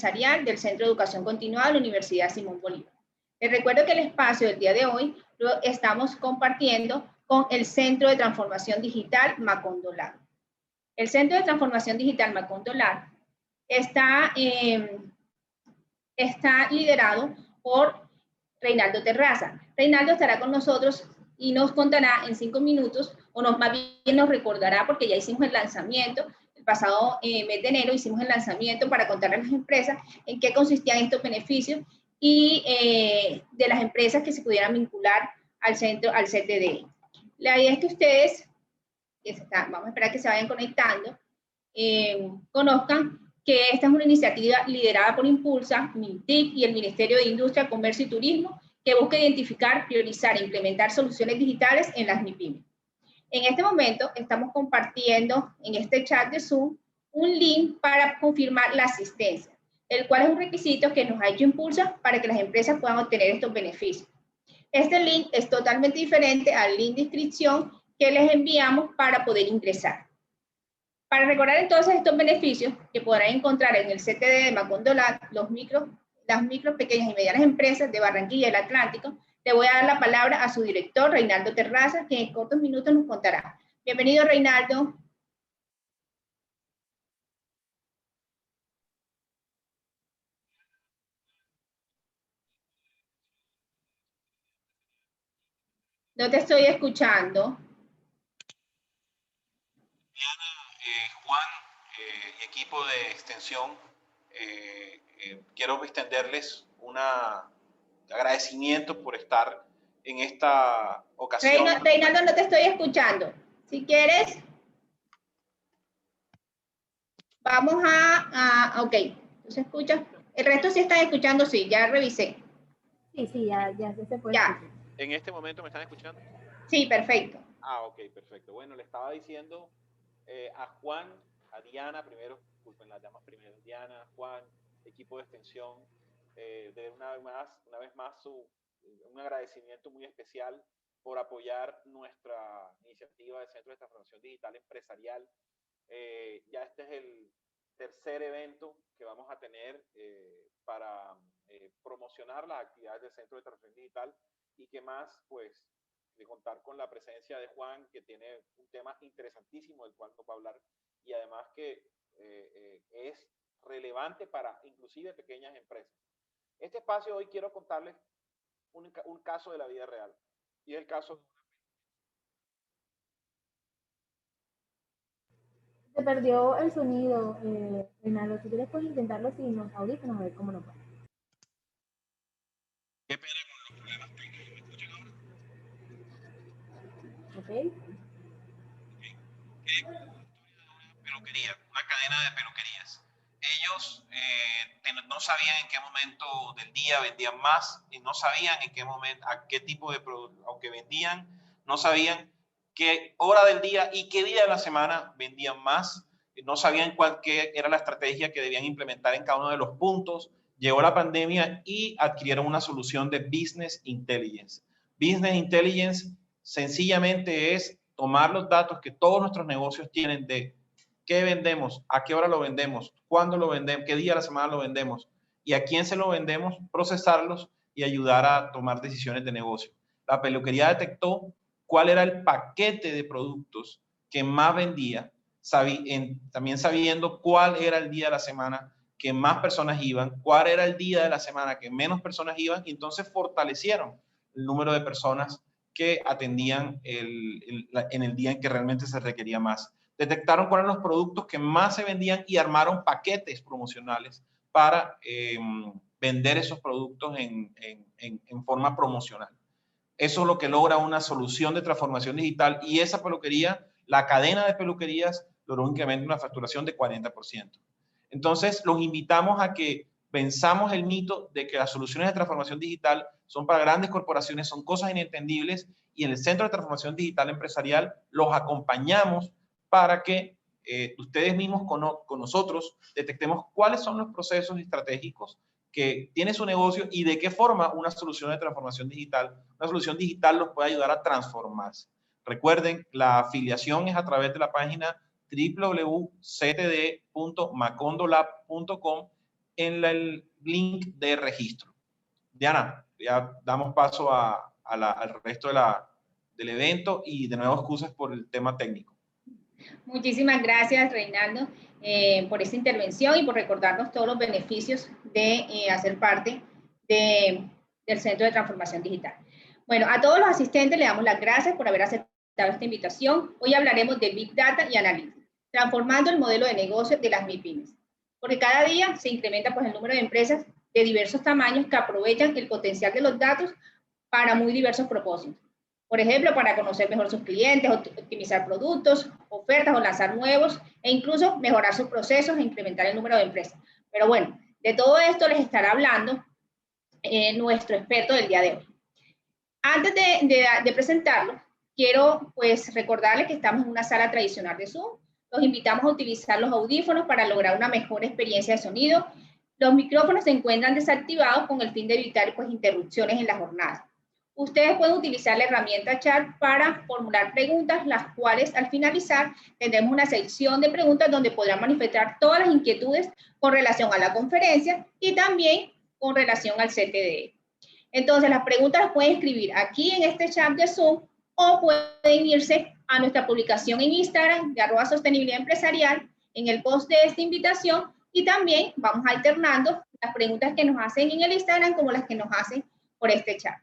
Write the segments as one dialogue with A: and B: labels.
A: empresarial del Centro de Educación Continuada de la Universidad Simón Bolívar. Les recuerdo que el espacio del día de hoy lo estamos compartiendo con el Centro de Transformación Digital Macondo Lab. El Centro de Transformación Digital Macondo Lab está liderado por Reinaldo Terraza. Reinaldo estará con nosotros y nos contará en 5 minutos, o más bien nos recordará, porque ya hicimos el lanzamiento, el pasado mes de enero hicimos el lanzamiento para contarle a las empresas en qué consistían estos beneficios y de las empresas que se pudieran vincular al centro, al CTD. La idea es que ustedes, vamos a esperar que se vayan conectando, conozcan que esta es una iniciativa liderada por Impulsa, MINTIC y el Ministerio de Industria, Comercio y Turismo, que busca identificar, priorizar e implementar soluciones digitales en las MIPYME. En este momento estamos compartiendo en este chat de Zoom un link para confirmar la asistencia, el cual es un requisito que nos ha hecho Impulsa para que las empresas puedan obtener estos beneficios. Este link es totalmente diferente al link de inscripción que les enviamos para poder ingresar. Para recordar entonces estos beneficios que podrán encontrar en el CTD de Macondo Lab, las micro, pequeñas y medianas empresas de Barranquilla y el Atlántico, le voy a dar la palabra a su director, Reinaldo Terraza, que en cortos minutos nos contará. Bienvenido, Reinaldo. No te estoy escuchando.
B: Juan y equipo de extensión, quiero extenderles un agradecimiento por estar en esta ocasión.
A: Reinaldo, no te estoy escuchando. Si quieres, vamos ok, ¿se escucha? El resto sí están escuchando, sí, ya revisé.
C: Sí, ya se puede
A: escuchar.
B: ¿En este momento me están escuchando?
A: Sí, perfecto.
B: Ok, perfecto. Bueno, le estaba diciendo a Juan, a Diana, primero, disculpen las llamas primero, Diana, Juan, equipo de extensión, de una vez más un agradecimiento muy especial por apoyar nuestra iniciativa de Centro de Transformación Digital Empresarial. Ya este es el tercer evento que vamos a tener para promocionar las actividades del Centro de Transformación Digital y que más, pues, de contar con la presencia de Juan, que tiene un tema interesantísimo del cual nos va a hablar y además que es relevante para inclusive pequeñas empresas. Este espacio hoy quiero contarles un caso de la vida real y es el caso de
C: Se perdió el sonido, Reinaldo. Si quieres puedes intentarlo sin los audífonos a ver cómo nos va.
B: Qué pena con los problemas técnicos. ¿Me escuchan ahora?
C: Ok.
B: Peluquería, una cadena de peluquerías. Ellos no sabían en qué momento del día vendían más y no sabían en qué momento, a qué tipo de producto, aunque vendían, no sabían qué hora del día y qué día de la semana vendían más, no sabían qué era la estrategia que debían implementar en cada uno de los puntos. Llegó la pandemia y adquirieron una solución de Business Intelligence. Business Intelligence sencillamente es tomar los datos que todos nuestros negocios tienen de qué vendemos, a qué hora lo vendemos, cuándo lo vendemos, qué día de la semana lo vendemos y a quién se lo vendemos, procesarlos y ayudar a tomar decisiones de negocio. La peluquería detectó cuál era el paquete de productos que más vendía, también sabiendo cuál era el día de la semana que más personas iban, cuál era el día de la semana que menos personas iban y entonces fortalecieron el número de personas que atendían en el día en que realmente se requería más. Detectaron cuáles eran los productos que más se vendían y armaron paquetes promocionales para vender esos productos en forma promocional. Eso es lo que logra una solución de transformación digital y esa peluquería, la cadena de peluquerías, logró un incremento de una facturación de 40%. Entonces, los invitamos a que pensamos el mito de que las soluciones de transformación digital son para grandes corporaciones, son cosas inentendibles y en el Centro de Transformación Digital Empresarial los acompañamos para que ustedes mismos con nosotros detectemos cuáles son los procesos estratégicos que tiene su negocio y de qué forma una solución de transformación digital, una solución digital los puede ayudar a transformarse. Recuerden, la afiliación es a través de la página www.ctd.macondolab.com en el link de registro. Diana, ya damos paso al resto del evento y de nuevo excusas por el tema técnico.
A: Muchísimas gracias, Reinaldo, por esta intervención y por recordarnos todos los beneficios de hacer parte del Centro de Transformación Digital. Bueno, a todos los asistentes le damos las gracias por haber aceptado esta invitación. Hoy hablaremos de Big Data y Analytics, transformando el modelo de negocio de las MIPYMES, porque cada día se incrementa pues, el número de empresas de diversos tamaños que aprovechan el potencial de los datos para muy diversos propósitos. Por ejemplo, para conocer mejor sus clientes, optimizar productos, ofertas o lanzar nuevos, e incluso mejorar sus procesos e incrementar el número de empresas. Pero bueno, de todo esto les estará hablando nuestro experto del día de hoy. Antes de presentarlo, quiero pues recordarles que estamos en una sala tradicional de Zoom. Los invitamos a utilizar los audífonos para lograr una mejor experiencia de sonido. Los micrófonos se encuentran desactivados con el fin de evitar pues, interrupciones en la jornada. Ustedes pueden utilizar la herramienta chat para formular preguntas, las cuales al finalizar tendremos una sección de preguntas donde podrán manifestar todas las inquietudes con relación a la conferencia y también con relación al CTDE. Entonces, las preguntas las pueden escribir aquí en este chat de Zoom o pueden irse a nuestra publicación en Instagram de @sostenibilidad empresarial en el post de esta invitación y también vamos alternando las preguntas que nos hacen en el Instagram como las que nos hacen por este chat.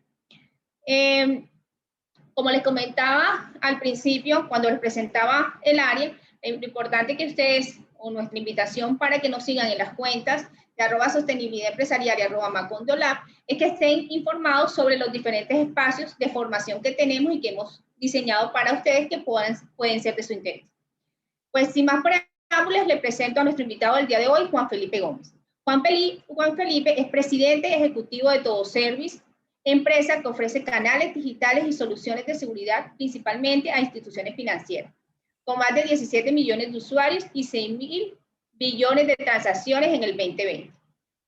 A: Como les comentaba al principio, cuando les presentaba el área, lo importante que ustedes, o nuestra invitación para que nos sigan en las cuentas de @sostenibilidad empresarial y @macondolab, es que estén informados sobre los diferentes espacios de formación que tenemos y que hemos diseñado para ustedes que pueden ser de su interés. Pues sin más preámbulos, le presento a nuestro invitado del día de hoy, Juan Felipe Gómez. Juan Felipe es presidente ejecutivo de Todo Service, empresa que ofrece canales digitales y soluciones de seguridad principalmente a instituciones financieras, con más de 17 millones de usuarios y 6.000 billones de transacciones en el 2020.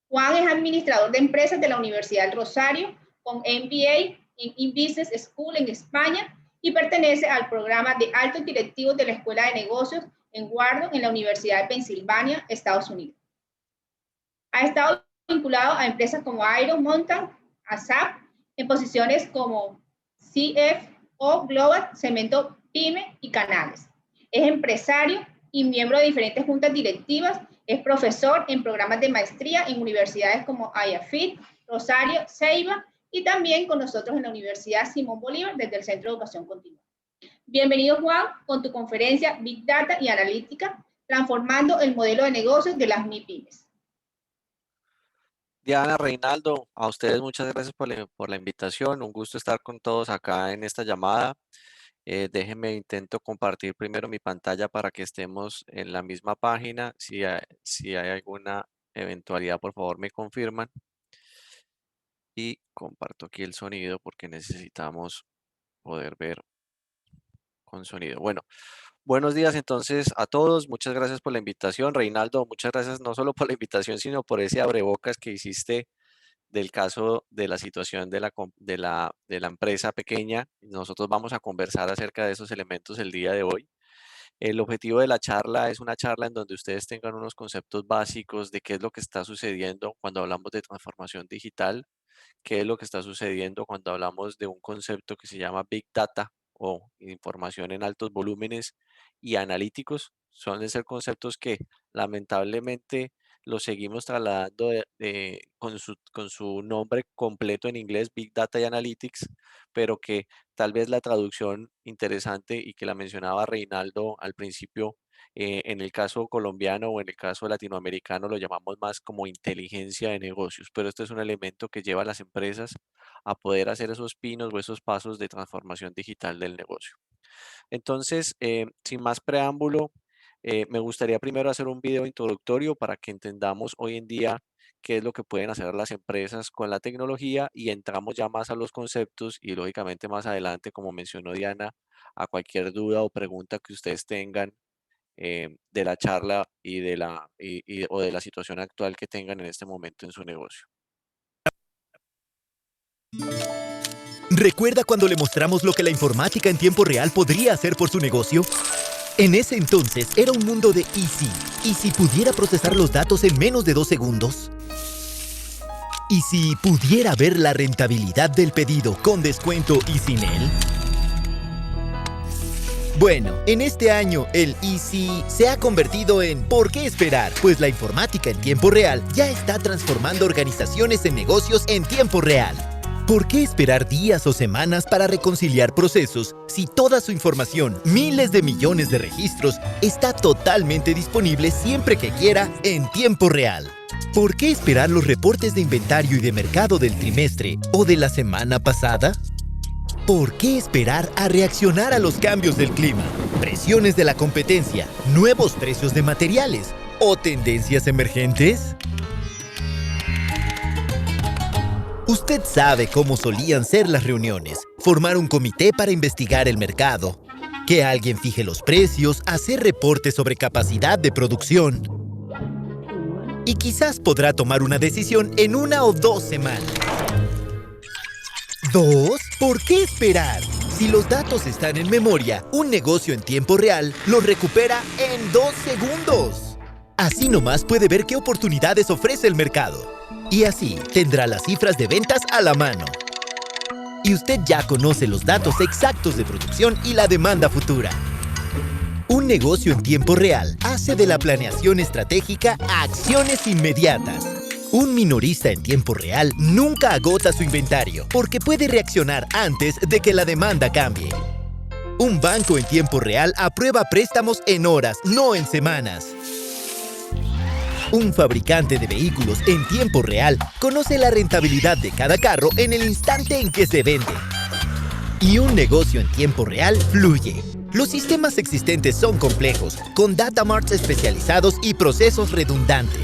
A: Juan es administrador de empresas de la Universidad del Rosario, con MBA in Business School en España y pertenece al programa de altos directivos de la Escuela de Negocios en Wharton en la Universidad de Pensilvania, Estados Unidos. Ha estado vinculado a empresas como Iron Mountain, ASAP, en posiciones como CFO Global, Cemento Pyme y Canales. Es empresario y miembro de diferentes juntas directivas. Es profesor en programas de maestría en universidades como IAFIT, Rosario, Ceiba y también con nosotros en la Universidad Simón Bolívar desde el Centro de Educación Continua. Bienvenido, Juan, con tu conferencia Big Data y Analítica, transformando el modelo de negocios de las MIPYMES.
D: Diana, Reinaldo, a ustedes muchas gracias por la invitación. Un gusto estar con todos acá en esta llamada. Déjenme intento compartir primero mi pantalla para que estemos en la misma página. Si hay alguna eventualidad, por favor me confirman. Y comparto aquí el sonido porque necesitamos poder ver con sonido. Bueno, buenos días entonces a todos. Muchas gracias por la invitación. Reinaldo, muchas gracias no solo por la invitación, sino por ese abrebocas que hiciste del caso de la situación de la empresa pequeña. Nosotros vamos a conversar acerca de esos elementos el día de hoy. El objetivo de la charla es una charla en donde ustedes tengan unos conceptos básicos de qué es lo que está sucediendo cuando hablamos de transformación digital, qué es lo que está sucediendo cuando hablamos de un concepto que se llama Big Data o información en altos volúmenes y analíticos. Son de ser conceptos que lamentablemente los seguimos trasladando con su nombre completo en inglés, Big Data y Analytics, pero que tal vez la traducción interesante y que la mencionaba Reinaldo al principio, en el caso colombiano o en el caso latinoamericano lo llamamos más como inteligencia de negocios, pero este es un elemento que lleva a las empresas a poder hacer esos pinos o esos pasos de transformación digital del negocio. Entonces, sin más preámbulo, me gustaría primero hacer un video introductorio para que entendamos hoy en día qué es lo que pueden hacer las empresas con la tecnología y entramos ya más a los conceptos y lógicamente más adelante, como mencionó Diana, a cualquier duda o pregunta que ustedes tengan de la charla o de la situación actual que tengan en este momento en su negocio.
E: ¿Recuerda cuando le mostramos lo que la informática en tiempo real podría hacer por su negocio? En ese entonces era un mundo de Easy. ¿Y si pudiera procesar los datos en menos de 2 segundos? ¿Y si pudiera ver la rentabilidad del pedido con descuento y sin él? Bueno, en este año el Easy se ha convertido en ¿por qué esperar? Pues la informática en tiempo real ya está transformando organizaciones en negocios en tiempo real. ¿Por qué esperar días o semanas para reconciliar procesos si toda su información, miles de millones de registros, está totalmente disponible siempre que quiera en tiempo real? ¿Por qué esperar los reportes de inventario y de mercado del trimestre o de la semana pasada? ¿Por qué esperar a reaccionar a los cambios del clima, presiones de la competencia, nuevos precios de materiales o tendencias emergentes? Usted sabe cómo solían ser las reuniones, formar un comité para investigar el mercado, que alguien fije los precios, hacer reportes sobre capacidad de producción. Y quizás podrá tomar una decisión en 1 o 2 semanas. 2. ¿Por qué esperar? Si los datos están en memoria, un negocio en tiempo real los recupera en 2 segundos. Así nomás puede ver qué oportunidades ofrece el mercado. Y así tendrá las cifras de ventas a la mano. Y usted ya conoce los datos exactos de producción y la demanda futura. Un negocio en tiempo real hace de la planeación estratégica a acciones inmediatas. Un minorista en tiempo real nunca agota su inventario porque puede reaccionar antes de que la demanda cambie. Un banco en tiempo real aprueba préstamos en horas, no en semanas. Un fabricante de vehículos en tiempo real conoce la rentabilidad de cada carro en el instante en que se vende. Y un negocio en tiempo real fluye. Los sistemas existentes son complejos, con data marts especializados y procesos redundantes.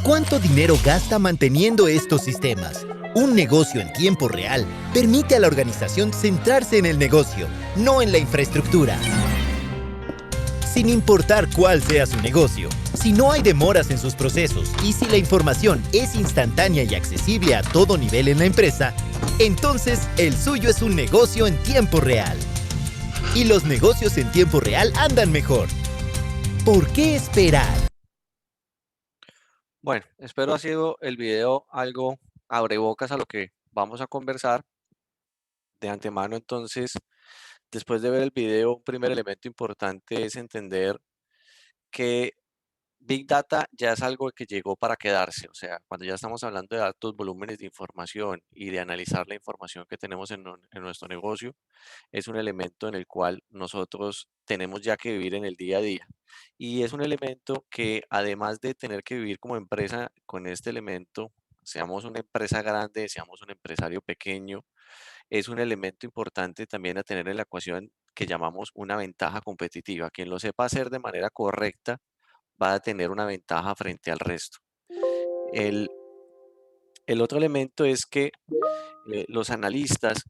E: ¿Cuánto dinero gasta manteniendo estos sistemas? Un negocio en tiempo real permite a la organización centrarse en el negocio, no en la infraestructura. Sin importar cuál sea su negocio, si no hay demoras en sus procesos y si la información es instantánea y accesible a todo nivel en la empresa, entonces el suyo es un negocio en tiempo real. Y los negocios en tiempo real andan mejor. ¿Por qué esperar?
D: Bueno, espero ha sido el video algo abrebocas a lo que vamos a conversar. De antemano, entonces, después de ver el video, un primer elemento importante es entender que Big Data ya es algo que llegó para quedarse. O sea, cuando ya estamos hablando de altos volúmenes de información y de analizar la información que tenemos en nuestro negocio, es un elemento en el cual nosotros tenemos ya que vivir en el día a día. Y es un elemento que además de tener que vivir como empresa con este elemento, seamos una empresa grande, seamos un empresario pequeño, es un elemento importante también a tener en la ecuación que llamamos una ventaja competitiva. Quien lo sepa hacer de manera correcta va a tener una ventaja frente al resto. El, el otro elemento es que los analistas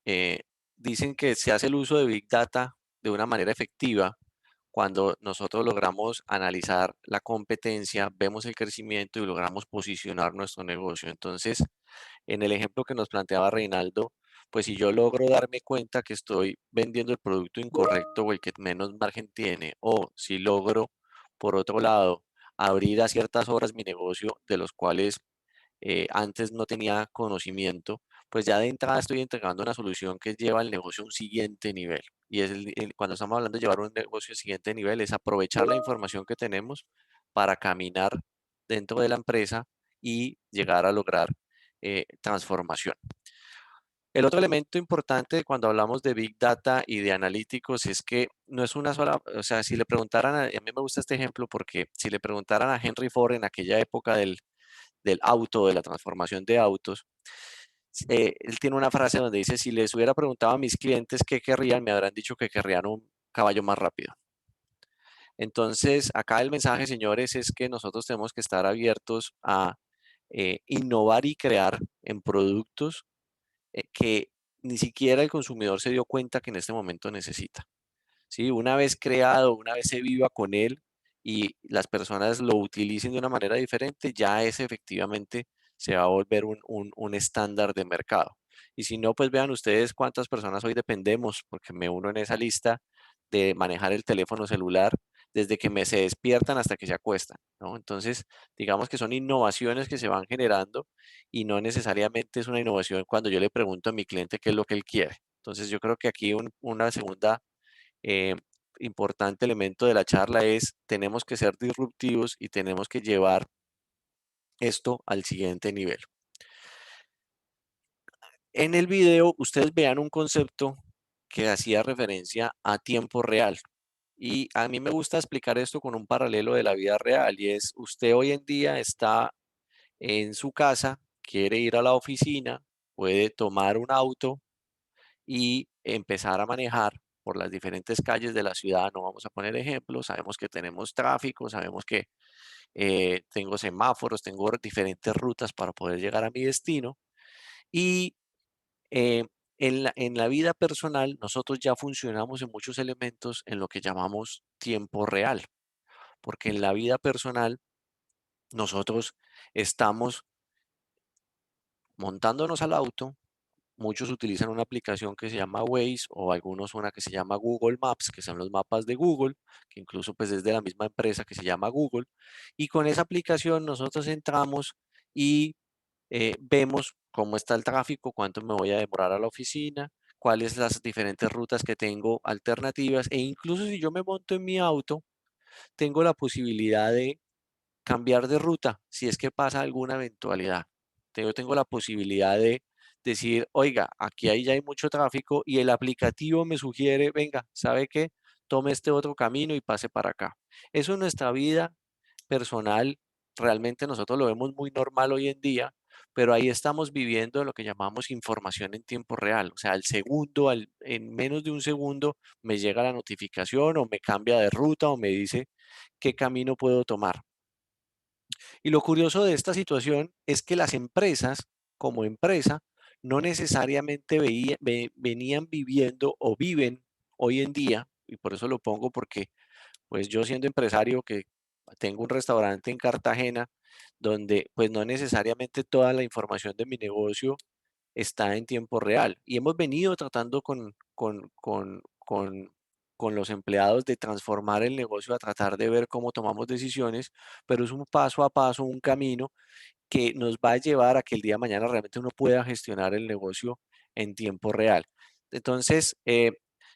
D: eh, dicen que se hace el uso de Big Data de una manera efectiva cuando nosotros logramos analizar la competencia, vemos el crecimiento y logramos posicionar nuestro negocio. Entonces, en el ejemplo que nos planteaba Reinaldo, pues si yo logro darme cuenta que estoy vendiendo el producto incorrecto o el que menos margen tiene, o si logro, por otro lado, abrir a ciertas horas mi negocio de los cuales antes no tenía conocimiento, pues ya de entrada estoy entregando una solución que lleva el negocio a un siguiente nivel. Y es cuando estamos hablando de llevar un negocio al siguiente nivel, es aprovechar la información que tenemos para caminar dentro de la empresa y llegar a lograr transformación. El otro elemento importante cuando hablamos de Big Data y de analíticos es que no es una sola, o sea, si le preguntaran, a mí me gusta este ejemplo porque si le preguntaran a Henry Ford en aquella época del auto, de la transformación de autos, él tiene una frase donde dice, si les hubiera preguntado a mis clientes qué querrían, me habrán dicho que querrían un caballo más rápido. Entonces, acá el mensaje, señores, es que nosotros tenemos que estar abiertos a innovar y crear en productos que ni siquiera el consumidor se dio cuenta que en este momento necesita. ¿Sí? Una vez creado, una vez se viva con él y las personas lo utilicen de una manera diferente, ya es efectivamente se va a volver un estándar de mercado. Y si no, pues vean ustedes cuántas personas hoy dependemos, porque me uno en esa lista de manejar el teléfono celular desde que se despiertan hasta que se acuestan, ¿no? Entonces, digamos que son innovaciones que se van generando y no necesariamente es una innovación cuando yo le pregunto a mi cliente qué es lo que él quiere. Entonces, yo creo que aquí una segunda eh, importante elemento de la charla es tenemos que ser disruptivos y tenemos que llevar esto al siguiente nivel. En el video ustedes vean un concepto que hacía referencia a tiempo real. Y a mí me gusta explicar esto con un paralelo de la vida real y es usted hoy en día está en su casa, quiere ir a la oficina, puede tomar un auto y empezar a manejar por las diferentes calles de la ciudad. No vamos a poner ejemplos, sabemos que tenemos tráfico, sabemos que tengo semáforos, tengo diferentes rutas para poder llegar a mi destino y eh, en la vida personal nosotros ya funcionamos en muchos elementos en lo que llamamos tiempo real, porque en la vida personal nosotros estamos montándonos al auto. Muchos utilizan una aplicación que se llama Waze o algunos una que se llama Google Maps, que son los mapas de Google, que incluso pues es de la misma empresa que se llama Google. Y con esa aplicación nosotros entramos y vemos cómo está el tráfico, cuánto me voy a demorar a la oficina, cuáles las diferentes rutas que tengo alternativas e incluso si yo me monto en mi auto, tengo la posibilidad de cambiar de ruta si es que pasa alguna eventualidad. Yo tengo la posibilidad de decir, oiga, aquí ya hay mucho tráfico y el aplicativo me sugiere, venga, ¿sabe qué? Tome este otro camino y pase para acá. Eso en nuestra vida personal, realmente nosotros lo vemos muy normal hoy en día, pero ahí estamos viviendo lo que llamamos información en tiempo real. O sea, al segundo, en menos de un segundo, me llega la notificación o me cambia de ruta o me dice qué camino puedo tomar. Y lo curioso de esta situación es que las empresas, como empresa, no necesariamente venían viviendo o viven hoy en día, y por eso lo pongo porque pues yo siendo empresario que tengo un restaurante en Cartagena, donde pues no necesariamente toda la información de mi negocio está en tiempo real. Y hemos venido tratando con los empleados de transformar el negocio a tratar de ver cómo tomamos decisiones, pero es un paso a paso, un camino que nos va a llevar a que el día de mañana realmente uno pueda gestionar el negocio en tiempo real. Entonces,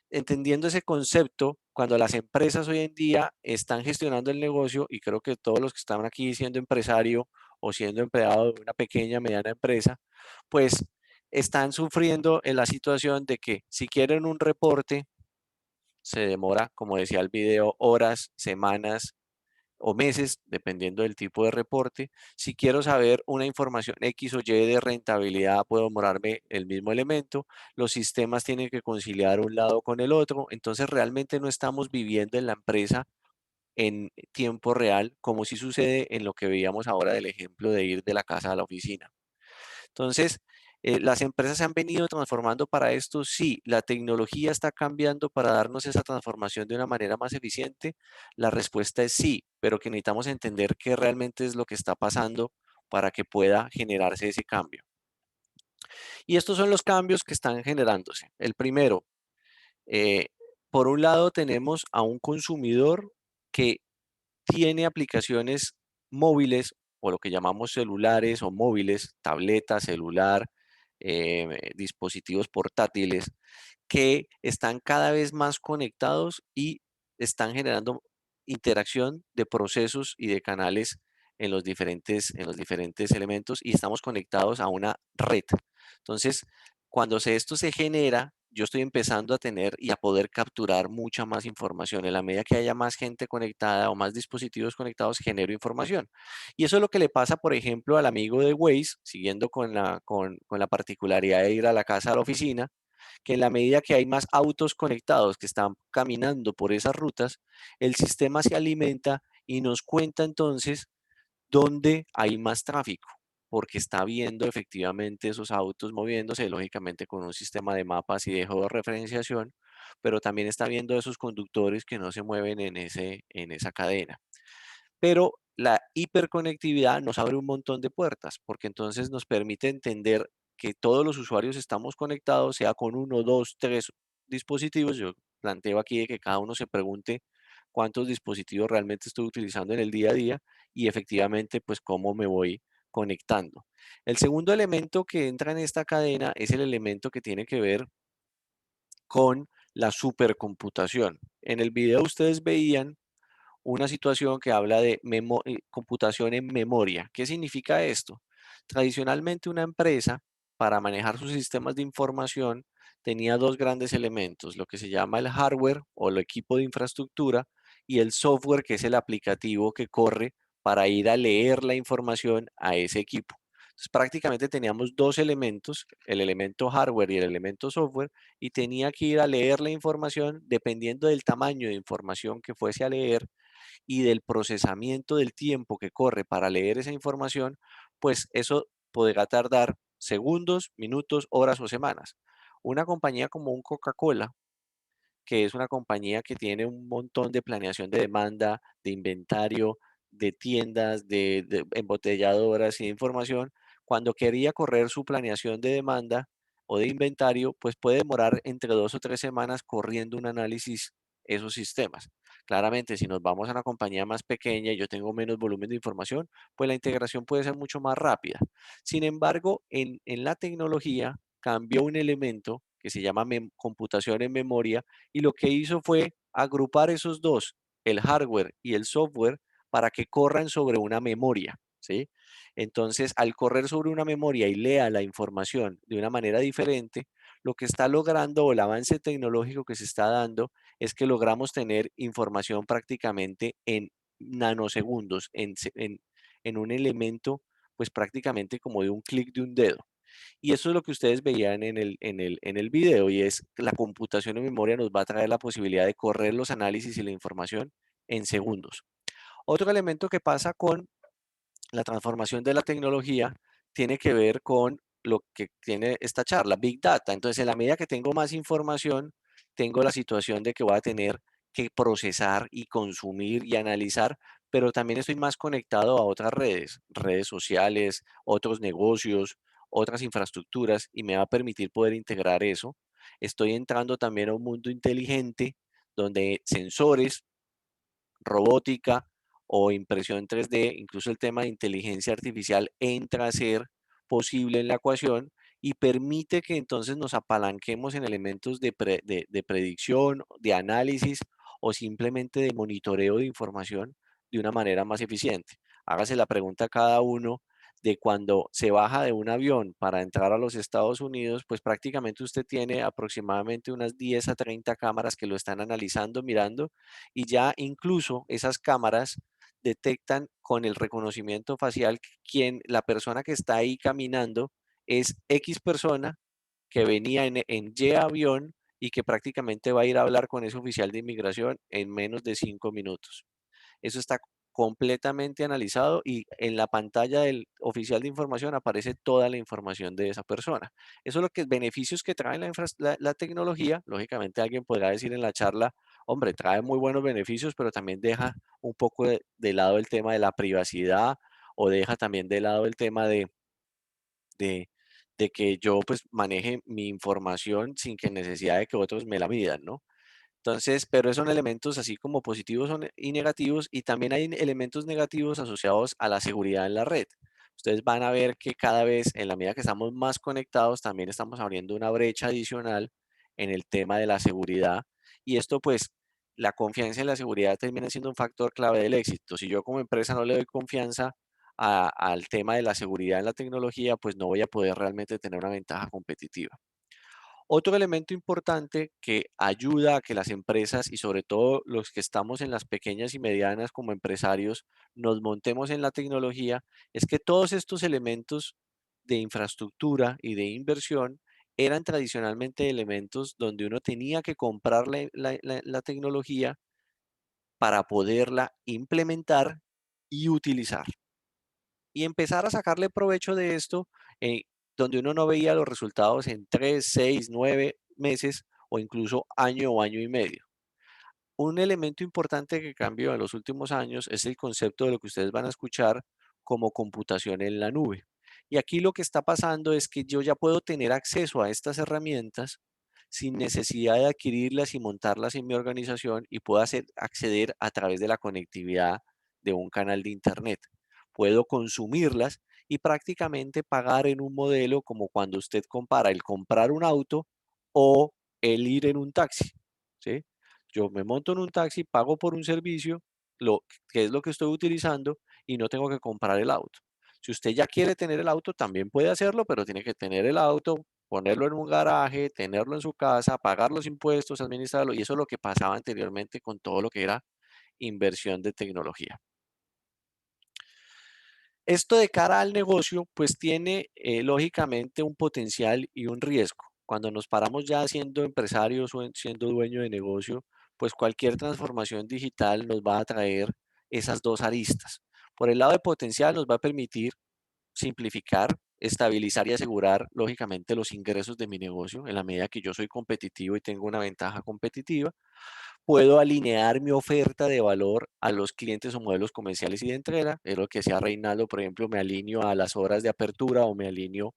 D: entendiendo ese concepto, cuando las empresas hoy en día están gestionando el negocio, y creo que todos los que están aquí siendo empresario o siendo empleado de una pequeña, mediana empresa, pues están sufriendo en la situación de que si quieren un reporte, se demora, como decía el video, horas, semanas o meses, dependiendo del tipo de reporte. Si quiero saber una información X o Y de rentabilidad, puedo demorarme el mismo elemento. Los sistemas tienen que conciliar un lado con el otro. Entonces, realmente no estamos viviendo en la empresa en tiempo real, como si sucede en lo que veíamos ahora del ejemplo de ir de la casa a la oficina. Entonces, ¿las empresas se han venido transformando para esto? Sí. ¿La tecnología está cambiando para darnos esa transformación de una manera más eficiente? La respuesta es sí, pero que necesitamos entender qué realmente es lo que está pasando para que pueda generarse ese cambio. Y estos son los cambios que están generándose. El primero, eh, por un lado tenemos a un consumidor que tiene aplicaciones móviles o lo que llamamos celulares o móviles, tableta, celular, dispositivos portátiles que están cada vez más conectados y están generando interacción de procesos y de canales en los diferentes elementos y estamos conectados a una red. Entonces, cuando esto se genera, yo estoy empezando a tener y a poder capturar mucha más información. En la medida que haya más gente conectada o más dispositivos conectados, genero información. Y eso es lo que le pasa, por ejemplo, al amigo de Waze, siguiendo con la particularidad de ir a la casa a la oficina, que en la medida que hay más autos conectados que están caminando por esas rutas, el sistema se alimenta y nos cuenta entonces dónde hay más tráfico, porque está viendo efectivamente esos autos moviéndose, lógicamente con un sistema de mapas y de georreferenciación, pero también está viendo esos conductores que no se mueven en esa cadena. Pero la hiperconectividad nos abre un montón de puertas, porque entonces nos permite entender que todos los usuarios estamos conectados, sea con uno, dos, tres dispositivos. Yo planteo aquí de que cada uno se pregunte cuántos dispositivos realmente estoy utilizando en el día a día y efectivamente pues cómo me voy conectando. El segundo elemento que entra en esta cadena es el elemento que tiene que ver con la supercomputación. En el video ustedes veían una situación que habla de computación en memoria. ¿Qué significa esto? Tradicionalmente una empresa, para manejar sus sistemas de información, tenía dos grandes elementos, lo que se llama el hardware o el equipo de infraestructura y el software, que es el aplicativo que corre para ir a leer la información a ese equipo. Entonces, prácticamente teníamos dos elementos, el elemento hardware y el elemento software, y tenía que ir a leer la información dependiendo del tamaño de información que fuese a leer y del procesamiento del tiempo que corre para leer esa información, pues eso podrá tardar segundos, minutos, horas o semanas. Una compañía como un Coca-Cola, que es una compañía que tiene un montón de planeación de demanda, de inventario, de tiendas, de embotelladoras y de información, cuando quería correr su planeación de demanda o de inventario, pues puede demorar entre 2 o 3 semanas corriendo un análisis esos sistemas. Claramente, si nos vamos a una compañía más pequeña y yo tengo menos volumen de información, pues la integración puede ser mucho más rápida. Sin embargo, en la tecnología cambió un elemento que se llama computación en memoria, y lo que hizo fue agrupar esos dos, el hardware y el software, para que corran sobre una memoria, ¿sí? Entonces, al correr sobre una memoria y lea la información de una manera diferente, lo que está logrando o el avance tecnológico que se está dando es que logramos tener información prácticamente en nanosegundos, en un elemento, pues prácticamente como de un clic de un dedo. Y eso es lo que ustedes veían en el video, y es que la computación en memoria nos va a traer la posibilidad de correr los análisis y la información en segundos. Otro elemento que pasa con la transformación de la tecnología tiene que ver con lo que tiene esta charla, Big Data. Entonces, en la medida que tengo más información, tengo la situación de que voy a tener que procesar y consumir y analizar, pero también estoy más conectado a otras redes, redes sociales, otros negocios, otras infraestructuras, y me va a permitir poder integrar eso. Estoy entrando también a un mundo inteligente donde sensores, robótica o impresión 3D, incluso el tema de inteligencia artificial entra a ser posible en la ecuación y permite que entonces nos apalanquemos en elementos de predicción, de análisis o simplemente de monitoreo de información de una manera más eficiente. Hágase la pregunta a cada uno de cuando se baja de un avión para entrar a los Estados Unidos, pues prácticamente usted tiene aproximadamente unas 10 a 30 cámaras que lo están analizando, mirando, y ya incluso esas cámaras detectan con el reconocimiento facial quién, la persona que está ahí caminando es X persona que venía en Y avión y que prácticamente va a ir a hablar con ese oficial de inmigración en menos de 5 minutos. Eso está completamente analizado y en la pantalla del oficial de información aparece toda la información de esa persona. Eso es lo que beneficios que trae la tecnología. Lógicamente alguien podrá decir en la charla, hombre, trae muy buenos beneficios, pero también deja un poco de lado el tema de la privacidad, o deja también de lado el tema de, de que yo pues maneje mi información sin que necesidad de que otros me la midan, ¿no? Entonces, pero esos son elementos así como positivos y negativos, y también hay elementos negativos asociados a la seguridad en la red. Ustedes van a ver que cada vez, en la medida que estamos más conectados, también estamos abriendo una brecha adicional en el tema de la seguridad, y esto pues, la confianza en la seguridad termina siendo un factor clave del éxito. Si yo como empresa no le doy confianza al tema de la seguridad en la tecnología, pues no voy a poder realmente tener una ventaja competitiva. Otro elemento importante que ayuda a que las empresas, y sobre todo los que estamos en las pequeñas y medianas como empresarios, nos montemos en la tecnología, es que todos estos elementos de infraestructura y de inversión eran tradicionalmente elementos donde uno tenía que comprar la tecnología para poderla implementar y utilizar, y empezar a sacarle provecho de esto, eh, donde uno no veía los resultados en 3, 6, 9 meses o incluso año o año y medio. Un elemento importante que cambió en los últimos años es el concepto de lo que ustedes van a escuchar como computación en la nube. Y aquí lo que está pasando es que yo ya puedo tener acceso a estas herramientas sin necesidad de adquirirlas y montarlas en mi organización y puedo acceder a través de la conectividad de un canal de internet. Puedo consumirlas y prácticamente pagar en un modelo como cuando usted compara el comprar un auto o el ir en un taxi, ¿sí? Yo me monto en un taxi, pago por un servicio, lo que es lo que estoy utilizando y no tengo que comprar el auto. Si usted ya quiere tener el auto, también puede hacerlo, pero tiene que tener el auto, ponerlo en un garaje, tenerlo en su casa, pagar los impuestos, administrarlo, y eso es lo que pasaba anteriormente con todo lo que era inversión de tecnología. Esto de cara al negocio, pues tiene lógicamente un potencial y un riesgo. Cuando nos paramos ya siendo empresarios o siendo dueño de negocio, pues cualquier transformación digital nos va a traer esas dos aristas. Por el lado de potencial nos va a permitir simplificar, estabilizar y asegurar, lógicamente, los ingresos de mi negocio en la medida que yo soy competitivo y tengo una ventaja competitiva. Puedo alinear mi oferta de valor a los clientes o modelos comerciales y de entrega. Es lo que decía Reinaldo, por ejemplo, me alineo a las horas de apertura o me alineo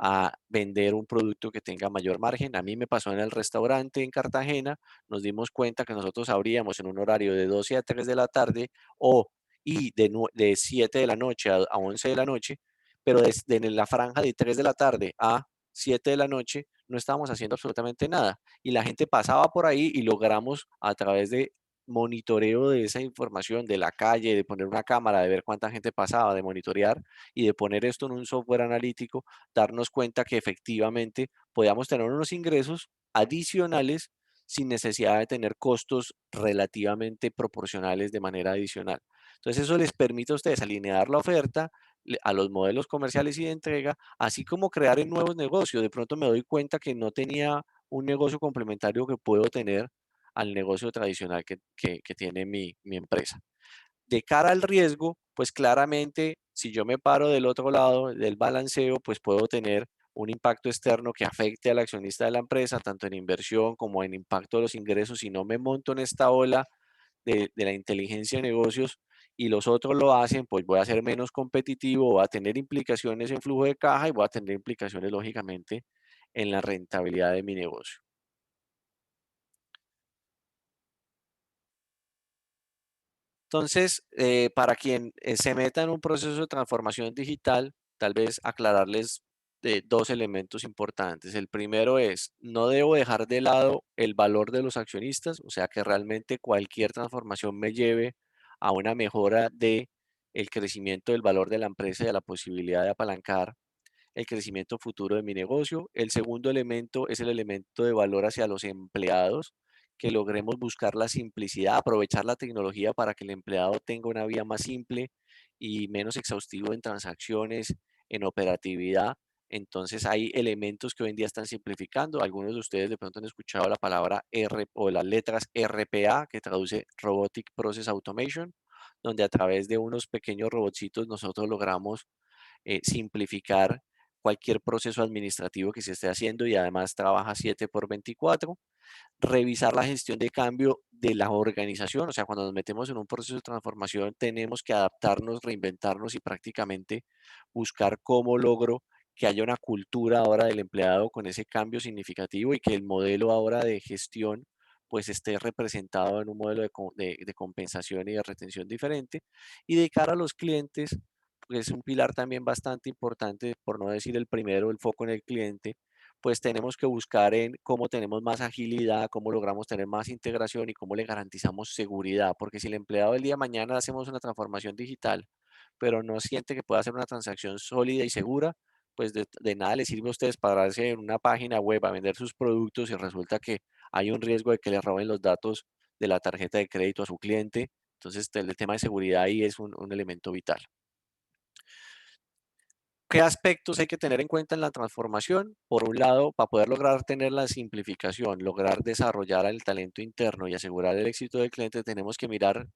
D: a vender un producto que tenga mayor margen. A mí me pasó en el restaurante en Cartagena, nos dimos cuenta que nosotros abríamos en un horario de 12 a 3 de la tarde y de 7 de la noche a 11 de la noche, pero desde en la franja de 3 de la tarde a 7 de la noche no estábamos haciendo absolutamente nada y la gente pasaba por ahí y logramos a través de monitoreo de esa información de la calle, de poner una cámara, de ver cuánta gente pasaba, de monitorear y de poner esto en un software analítico, darnos cuenta que efectivamente podíamos tener unos ingresos adicionales sin necesidad de tener costos relativamente proporcionales de manera adicional. Entonces eso les permite a ustedes alinear la oferta a los modelos comerciales y de entrega, así como crear en nuevos negocios. De pronto me doy cuenta que no tenía un negocio complementario que puedo tener al negocio tradicional que tiene mi empresa. De cara al riesgo, pues claramente, si yo me paro del otro lado del balanceo, pues puedo tener un impacto externo que afecte al accionista de la empresa, tanto en inversión como en impacto de los ingresos. Si no me monto en esta ola de la inteligencia de negocios y los otros lo hacen, pues voy a ser menos competitivo, voy a tener implicaciones en flujo de caja y voy a tener implicaciones, lógicamente, en la rentabilidad de mi negocio. Entonces, para quien se meta en un proceso de transformación digital, tal vez aclararles dos elementos importantes. El primero es, no debo dejar de lado el valor de los accionistas, o sea, que realmente cualquier transformación me lleve a una mejora de el crecimiento del valor de la empresa y a la posibilidad de apalancar el crecimiento futuro de mi negocio. El segundo elemento es el elemento de valor hacia los empleados, que logremos buscar la simplicidad, aprovechar la tecnología para que el empleado tenga una vía más simple y menos exhaustivo en transacciones, en operatividad. Entonces hay elementos que hoy en día están simplificando. Algunos de ustedes de pronto han escuchado la palabra R o las letras RPA, que traduce Robotic Process Automation, donde a través de unos pequeños robotcitos nosotros logramos simplificar cualquier proceso administrativo que se esté haciendo y además trabaja 7 por 24. Revisar la gestión de cambio de la organización, o sea, cuando nos metemos en un proceso de transformación tenemos que adaptarnos, reinventarnos y prácticamente buscar cómo logro que haya una cultura ahora del empleado con ese cambio significativo y que el modelo ahora de gestión pues esté representado en un modelo de compensación y de retención diferente. Y de cara a los clientes, pues es un pilar también bastante importante, por no decir el primero, el foco en el cliente, pues tenemos que buscar en cómo tenemos más agilidad, cómo logramos tener más integración y cómo le garantizamos seguridad, porque si el empleado el día de mañana hacemos una transformación digital, pero no siente que pueda hacer una transacción sólida y segura, pues de nada le sirve a ustedes pararse en una página web a vender sus productos y resulta que hay un riesgo de que le roben los datos de la tarjeta de crédito a su cliente. Entonces, el tema de seguridad ahí es un elemento vital. ¿Qué aspectos hay que tener en cuenta en la transformación? Por un lado, para poder lograr tener la simplificación, lograr desarrollar el talento interno y asegurar el éxito del cliente, tenemos que mirar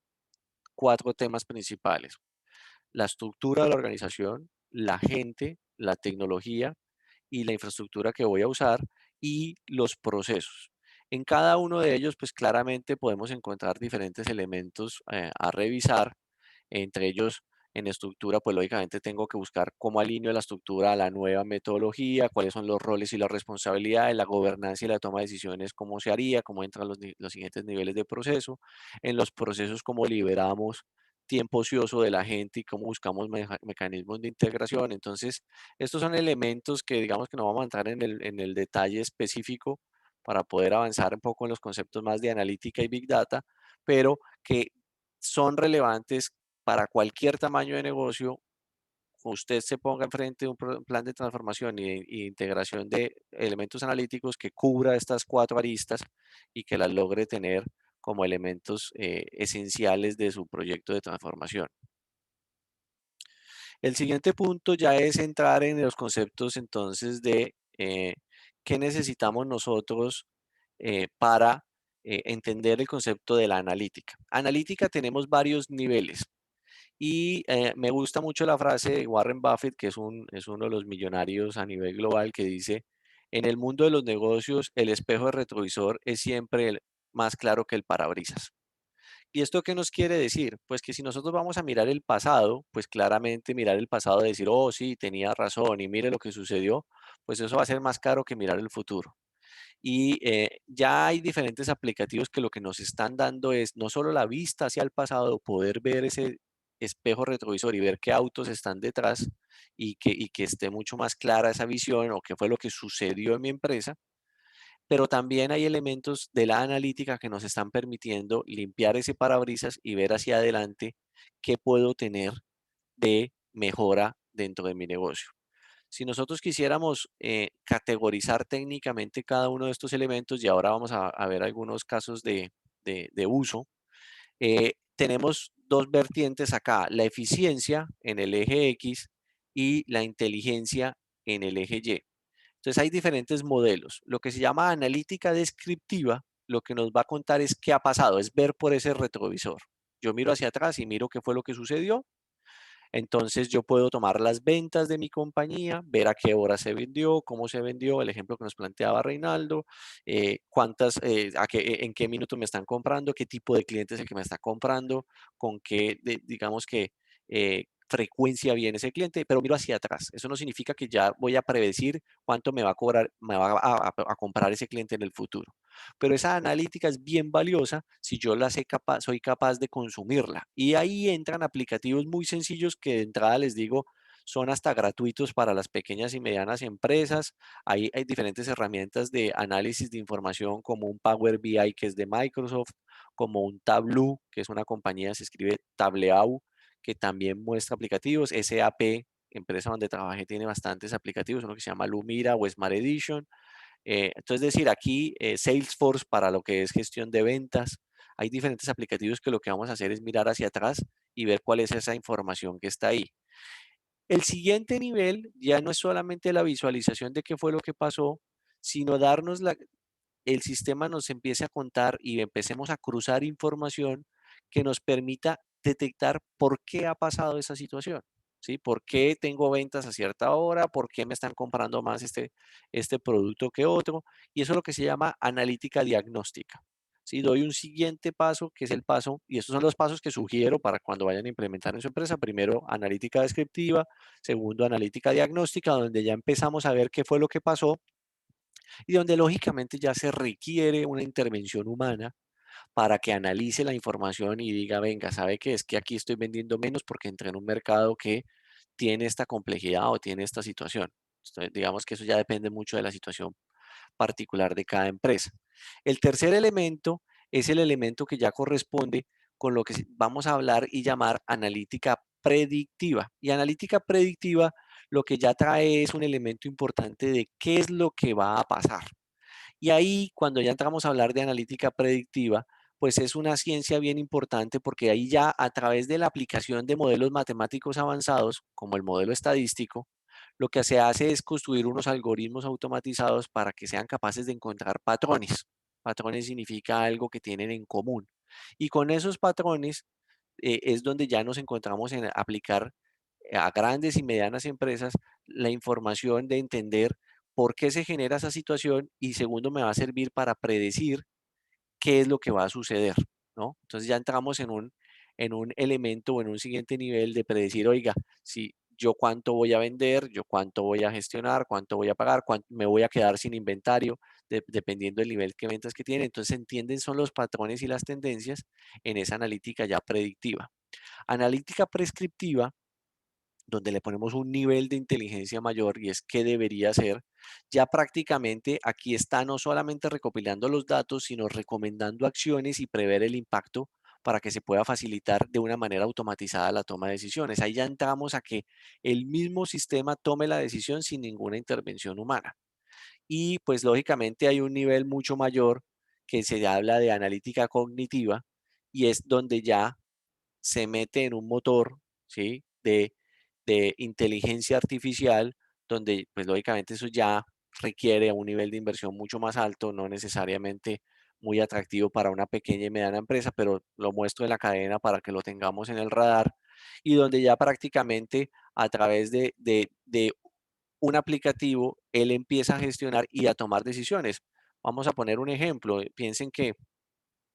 D: 4 temas principales: la estructura de la organización, la gente, la tecnología y la infraestructura que voy a usar y los procesos. En cada uno de ellos, pues claramente podemos encontrar diferentes elementos a revisar, entre ellos En estructura, pues lógicamente tengo que buscar cómo alineo la estructura a la nueva metodología, cuáles son los roles y las responsabilidades, la gobernanza y la toma de decisiones, cómo se haría, cómo entran los siguientes niveles de proceso. En los procesos, cómo liberamos tiempo ocioso de la gente y cómo buscamos mecanismos de integración. Entonces, estos son elementos que digamos que no vamos a entrar en el detalle específico para poder avanzar un poco en los conceptos más de analítica y big data, pero que son relevantes para cualquier tamaño de negocio. Usted se ponga enfrente de un plan de transformación y integración de elementos analíticos que cubra estas 4 aristas y que las logre tener como elementos esenciales de su proyecto de transformación. El siguiente punto ya es entrar en los conceptos entonces de qué necesitamos nosotros para entender el concepto de la analítica. Analítica tenemos varios niveles. Y me gusta mucho la frase de Warren Buffett, que es uno de los millonarios a nivel global, que dice, en el mundo de los negocios, el espejo de retrovisor es siempre más claro que el parabrisas. ¿Y esto qué nos quiere decir? Pues que si nosotros vamos a mirar el pasado, pues claramente mirar el pasado y decir, oh, sí, tenía razón y mire lo que sucedió, pues eso va a ser más caro que mirar el futuro. Y ya hay diferentes aplicativos que lo que nos están dando es no solo la vista hacia el pasado, poder ver ese espejo retrovisor y ver qué autos están detrás y que esté mucho más clara esa visión o qué fue lo que sucedió en mi empresa, pero también hay elementos de la analítica que nos están permitiendo limpiar ese parabrisas y ver hacia adelante qué puedo tener de mejora dentro de mi negocio. Si nosotros quisiéramos categorizar técnicamente cada uno de estos elementos, y ahora vamos a ver algunos casos de uso, tenemos dos vertientes acá, la eficiencia en el eje X y la inteligencia en el eje Y. Entonces hay diferentes modelos. Lo que se llama analítica descriptiva, lo que nos va a contar es qué ha pasado, es ver por ese retrovisor. Yo miro hacia atrás y miro qué fue lo que sucedió. Entonces yo puedo tomar las ventas de mi compañía, ver a qué hora se vendió, cómo se vendió, el ejemplo que nos planteaba Reinaldo, en qué minuto me están comprando, qué tipo de cliente es el que me está comprando, con qué, digamos que, frecuencia viene ese cliente, pero miro hacia atrás. Eso no significa que ya voy a predecir cuánto me va a cobrar, me va a comprar ese cliente en el futuro. Pero esa analítica es bien valiosa si yo soy capaz de consumirla. Y ahí entran aplicativos muy sencillos que de entrada les digo son hasta gratuitos para las pequeñas y medianas empresas. Hay diferentes herramientas de análisis de información como un Power BI que es de Microsoft, como un Tableau, que es una compañía, se escribe Tableau, que también muestra aplicativos. SAP, empresa donde trabajé, tiene bastantes aplicativos, uno que se llama Lumira o Smart Edition. Entonces, decir, aquí Salesforce para lo que es gestión de ventas. Hay diferentes aplicativos que lo que vamos a hacer es mirar hacia atrás y ver cuál es esa información que está ahí. El siguiente nivel ya no es solamente la visualización de qué fue lo que pasó, sino el sistema nos empiece a contar y empecemos a cruzar información que nos permita detectar por qué ha pasado esa situación. ¿Sí? ¿Por qué tengo ventas a cierta hora? ¿Por qué me están comprando más este producto que otro? Y eso es lo que se llama analítica diagnóstica. ¿Sí? Doy un siguiente paso, que es el paso, y estos son los pasos que sugiero para cuando vayan a implementar en su empresa. Primero, analítica descriptiva. Segundo, analítica diagnóstica, donde ya empezamos a ver qué fue lo que pasó y donde lógicamente ya se requiere una intervención humana para que analice la información y diga, venga, ¿sabe qué? Es que aquí estoy vendiendo menos porque entré en un mercado que tiene esta complejidad o tiene esta situación. Entonces, digamos que eso ya depende mucho de la situación particular de cada empresa. El tercer elemento es el elemento que ya corresponde con lo que vamos a hablar y llamar analítica predictiva. Y analítica predictiva lo que ya trae es un elemento importante de qué es lo que va a pasar. Y ahí, cuando ya entramos a hablar de analítica predictiva, pues es una ciencia bien importante porque ahí ya a través de la aplicación de modelos matemáticos avanzados, como el modelo estadístico, lo que se hace es construir unos algoritmos automatizados para que sean capaces de encontrar patrones. Patrones significa algo que tienen en común. Y con esos patrones es donde ya nos encontramos en aplicar a grandes y medianas empresas la información de entender por qué se genera esa situación y segundo me va a servir para predecir qué es lo que va a suceder, ¿no? Entonces ya entramos en un elemento o en un siguiente nivel de predecir, oiga, si yo cuánto voy a vender, yo cuánto voy a gestionar, cuánto voy a pagar, cuánto me voy a quedar sin inventario, dependiendo del nivel de ventas que tiene. Entonces, entienden son los patrones y las tendencias en esa analítica ya predictiva. Analítica prescriptiva, donde le ponemos un nivel de inteligencia mayor y es qué debería ser, ya prácticamente aquí está no solamente recopilando los datos, sino recomendando acciones y prever el impacto para que se pueda facilitar de una manera automatizada la toma de decisiones. Ahí ya entramos a que el mismo sistema tome la decisión sin ninguna intervención humana. Y pues lógicamente hay un nivel mucho mayor que se habla de analítica cognitiva y es donde ya se mete en un motor, ¿sí? De inteligencia artificial, donde pues lógicamente eso ya requiere un nivel de inversión mucho más alto, no necesariamente muy atractivo para una pequeña y mediana empresa, pero lo muestro en la cadena para que lo tengamos en el radar y donde ya prácticamente a través de un aplicativo, él empieza a gestionar y a tomar decisiones. Vamos a poner un ejemplo. Piensen que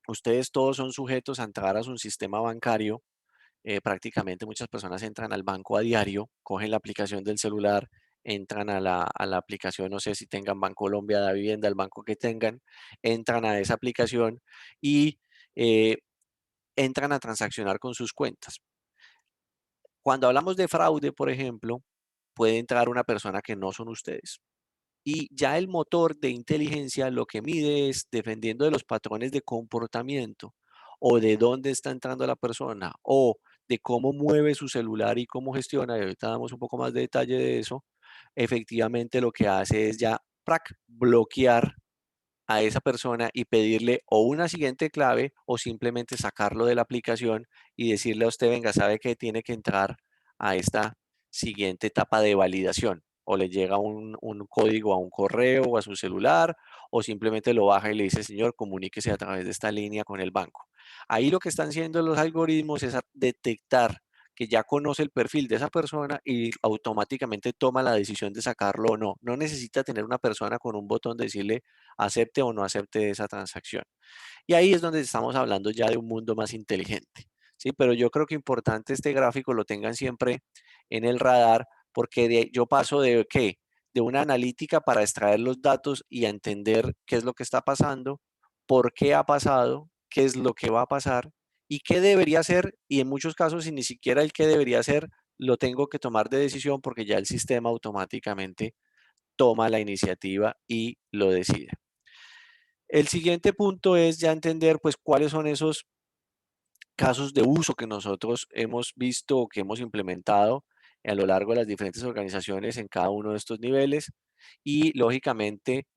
D: ustedes todos son sujetos a entrar a su sistema bancario. Prácticamente muchas personas entran al banco a diario, cogen la aplicación del celular, entran a la aplicación, no sé si tengan Bancolombia, Da Vivienda, el banco que tengan, entran a esa aplicación y eh, entran a transaccionar con sus cuentas. Cuando hablamos de fraude, por ejemplo, puede entrar una persona que no son ustedes. Y ya el motor de inteligencia lo que mide es, dependiendo de los patrones de comportamiento o de dónde está entrando la persona o de cómo mueve su celular y cómo gestiona, y ahorita damos un poco más de detalle de eso, efectivamente lo que hace es ya bloquear a esa persona y pedirle o una siguiente clave o simplemente sacarlo de la aplicación y decirle a usted, venga, sabe que tiene que entrar a esta siguiente etapa de validación. O le llega un código a un correo o a su celular, o simplemente lo baja y le dice, señor, comuníquese a través de esta línea con el banco. Ahí lo que están haciendo los algoritmos es detectar que ya conoce el perfil de esa persona y automáticamente toma la decisión de sacarlo o no. No necesita tener una persona con un botón de decirle acepte o no acepte esa transacción. Y ahí es donde estamos hablando ya de un mundo más inteligente. ¿Sí? Pero yo creo que importante este gráfico lo tengan siempre en el radar porque yo paso de ¿qué? De una analítica para extraer los datos y a entender qué es lo que está pasando, por qué ha pasado, qué es lo que va a pasar y qué debería ser. Y en muchos casos, si ni siquiera el qué debería ser, lo tengo que tomar de decisión porque ya el sistema automáticamente toma la iniciativa y lo decide. El siguiente punto es ya entender pues cuáles son esos casos de uso que nosotros hemos visto o que hemos implementado a lo largo de las diferentes organizaciones en cada uno de estos niveles y lógicamente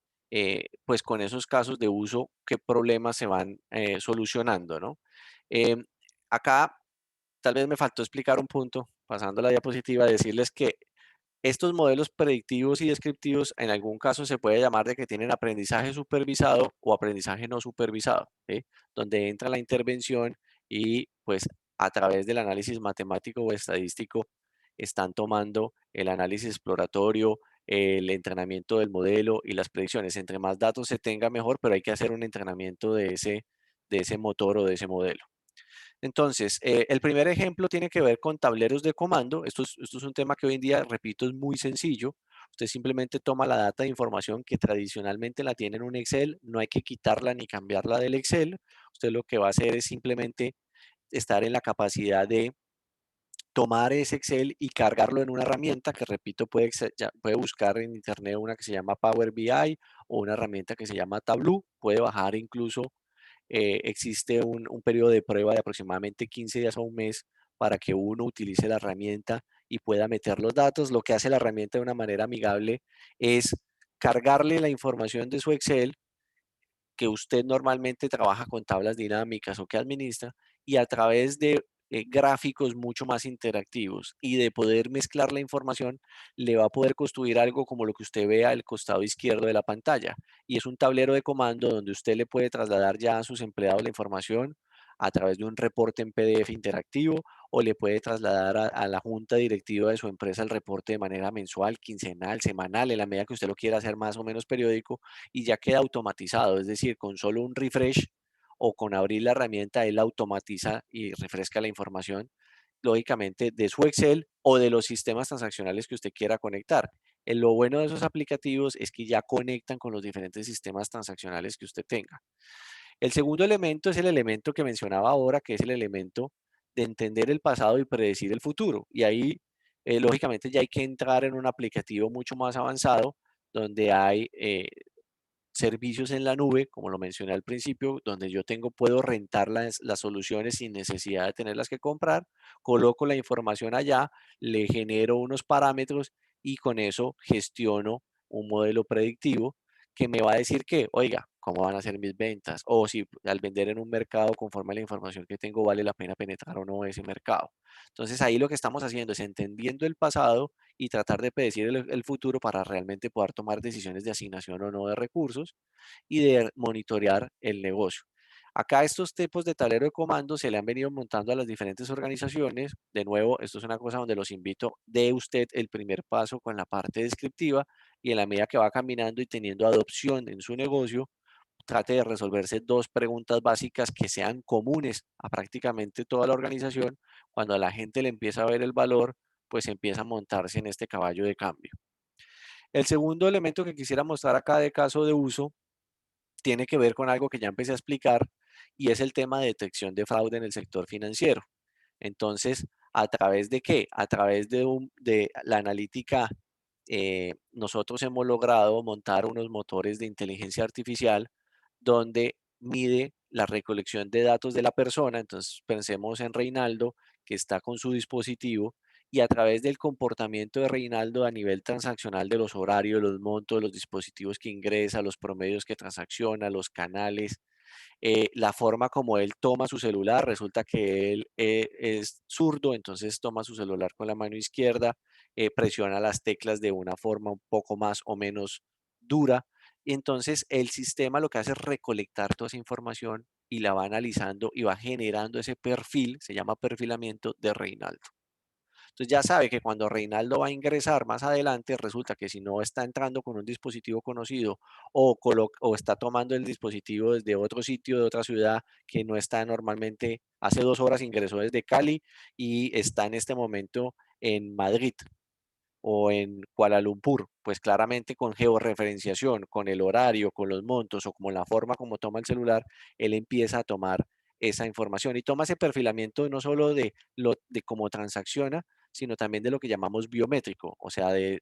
D: pues con esos casos de uso qué problemas se van solucionando, ¿no? Em, Acá tal vez me faltó explicar un punto, pasando a la diapositiva, decirles que estos modelos predictivos y descriptivos en algún caso se puede llamar de que tienen aprendizaje supervisado o aprendizaje no supervisado, ¿sí? Donde entra la intervención y pues a través del análisis matemático o estadístico están tomando el análisis exploratorio, el entrenamiento del modelo y las predicciones. Entre más datos se tenga mejor, pero hay que hacer un entrenamiento de ese motor o de ese modelo. Entonces, el primer ejemplo tiene que ver con tableros de comando. Esto es un tema que hoy en día, repito, es muy sencillo. Usted simplemente toma la data de información que tradicionalmente la tiene en un Excel. No hay que quitarla ni cambiarla del Excel. Usted lo que va a hacer es simplemente estar en la capacidad de tomar ese Excel y cargarlo en una herramienta que, repito, puede buscar en internet una que se llama Power BI o una herramienta que se llama Tableau. Puede bajar incluso existe un periodo de prueba de aproximadamente 15 días o un mes para que uno utilice la herramienta y pueda meter los datos. Lo que hace la herramienta de una manera amigable es cargarle la información de su Excel que usted normalmente trabaja con tablas dinámicas o que administra y a través de gráficos mucho más interactivos y de poder mezclar la información, le va a poder construir algo como lo que usted vea al costado izquierdo de la pantalla. Y es un tablero de comando donde usted le puede trasladar ya a sus empleados la información a través de un reporte en PDF interactivo o le puede trasladar a la junta directiva de su empresa el reporte de manera mensual, quincenal, semanal, en la medida que usted lo quiera hacer más o menos periódico y ya queda automatizado, es decir, con solo un refresh o con abrir la herramienta él automatiza y refresca la información, lógicamente, de su Excel o de los sistemas transaccionales que usted quiera conectar. Lo bueno de esos aplicativos es que ya conectan con los diferentes sistemas transaccionales que usted tenga. El segundo elemento es el elemento que mencionaba ahora, que es el elemento de entender el pasado y predecir el futuro. Y ahí, lógicamente, ya hay que entrar en un aplicativo mucho más avanzado, donde hay servicios en la nube, como lo mencioné al principio, donde yo puedo rentar las soluciones sin necesidad de tenerlas que comprar, coloco la información allá, le genero unos parámetros y con eso gestiono un modelo predictivo que me va a decir que, oiga, cómo van a ser mis ventas, o si al vender en un mercado conforme a la información que tengo vale la pena penetrar o no ese mercado. Entonces ahí lo que estamos haciendo es entendiendo el pasado y tratar de predecir el futuro para realmente poder tomar decisiones de asignación o no de recursos y de monitorear el negocio. Acá estos tipos de tablero de comandos se le han venido montando a las diferentes organizaciones. De nuevo, esto es una cosa donde los invito, de usted el primer paso con la parte descriptiva y en la medida que va caminando y teniendo adopción en su negocio, trate de resolverse dos preguntas básicas que sean comunes a prácticamente toda la organización. Cuando a la gente le empieza a ver el valor, pues empieza a montarse en este caballo de cambio. El segundo elemento que quisiera mostrar acá de caso de uso tiene que ver con algo que ya empecé a explicar y es el tema de detección de fraude en el sector financiero. Entonces, ¿a través de qué? A través de la analítica, nosotros hemos logrado montar unos motores de inteligencia artificial donde mide la recolección de datos de la persona. Entonces, pensemos en Reinaldo, que está con su dispositivo y a través del comportamiento de Reinaldo a nivel transaccional de los horarios, los montos, los dispositivos que ingresa, los promedios que transacciona, los canales, la forma como él toma su celular, resulta que él es zurdo, entonces toma su celular con la mano izquierda, presiona las teclas de una forma un poco más o menos dura, y entonces el sistema lo que hace es recolectar toda esa información y la va analizando y va generando ese perfil, se llama perfilamiento de Reinaldo. Entonces ya sabe que cuando Reinaldo va a ingresar más adelante, resulta que si no está entrando con un dispositivo conocido o está tomando el dispositivo desde otro sitio, de otra ciudad que no está normalmente, hace 2 horas ingresó desde Cali y está en este momento en Madrid o en Kuala Lumpur, pues claramente con georreferenciación, con el horario, con los montos o como la forma como toma el celular, él empieza a tomar esa información y toma ese perfilamiento no solo de cómo transacciona, sino también de lo que llamamos biométrico, o sea, del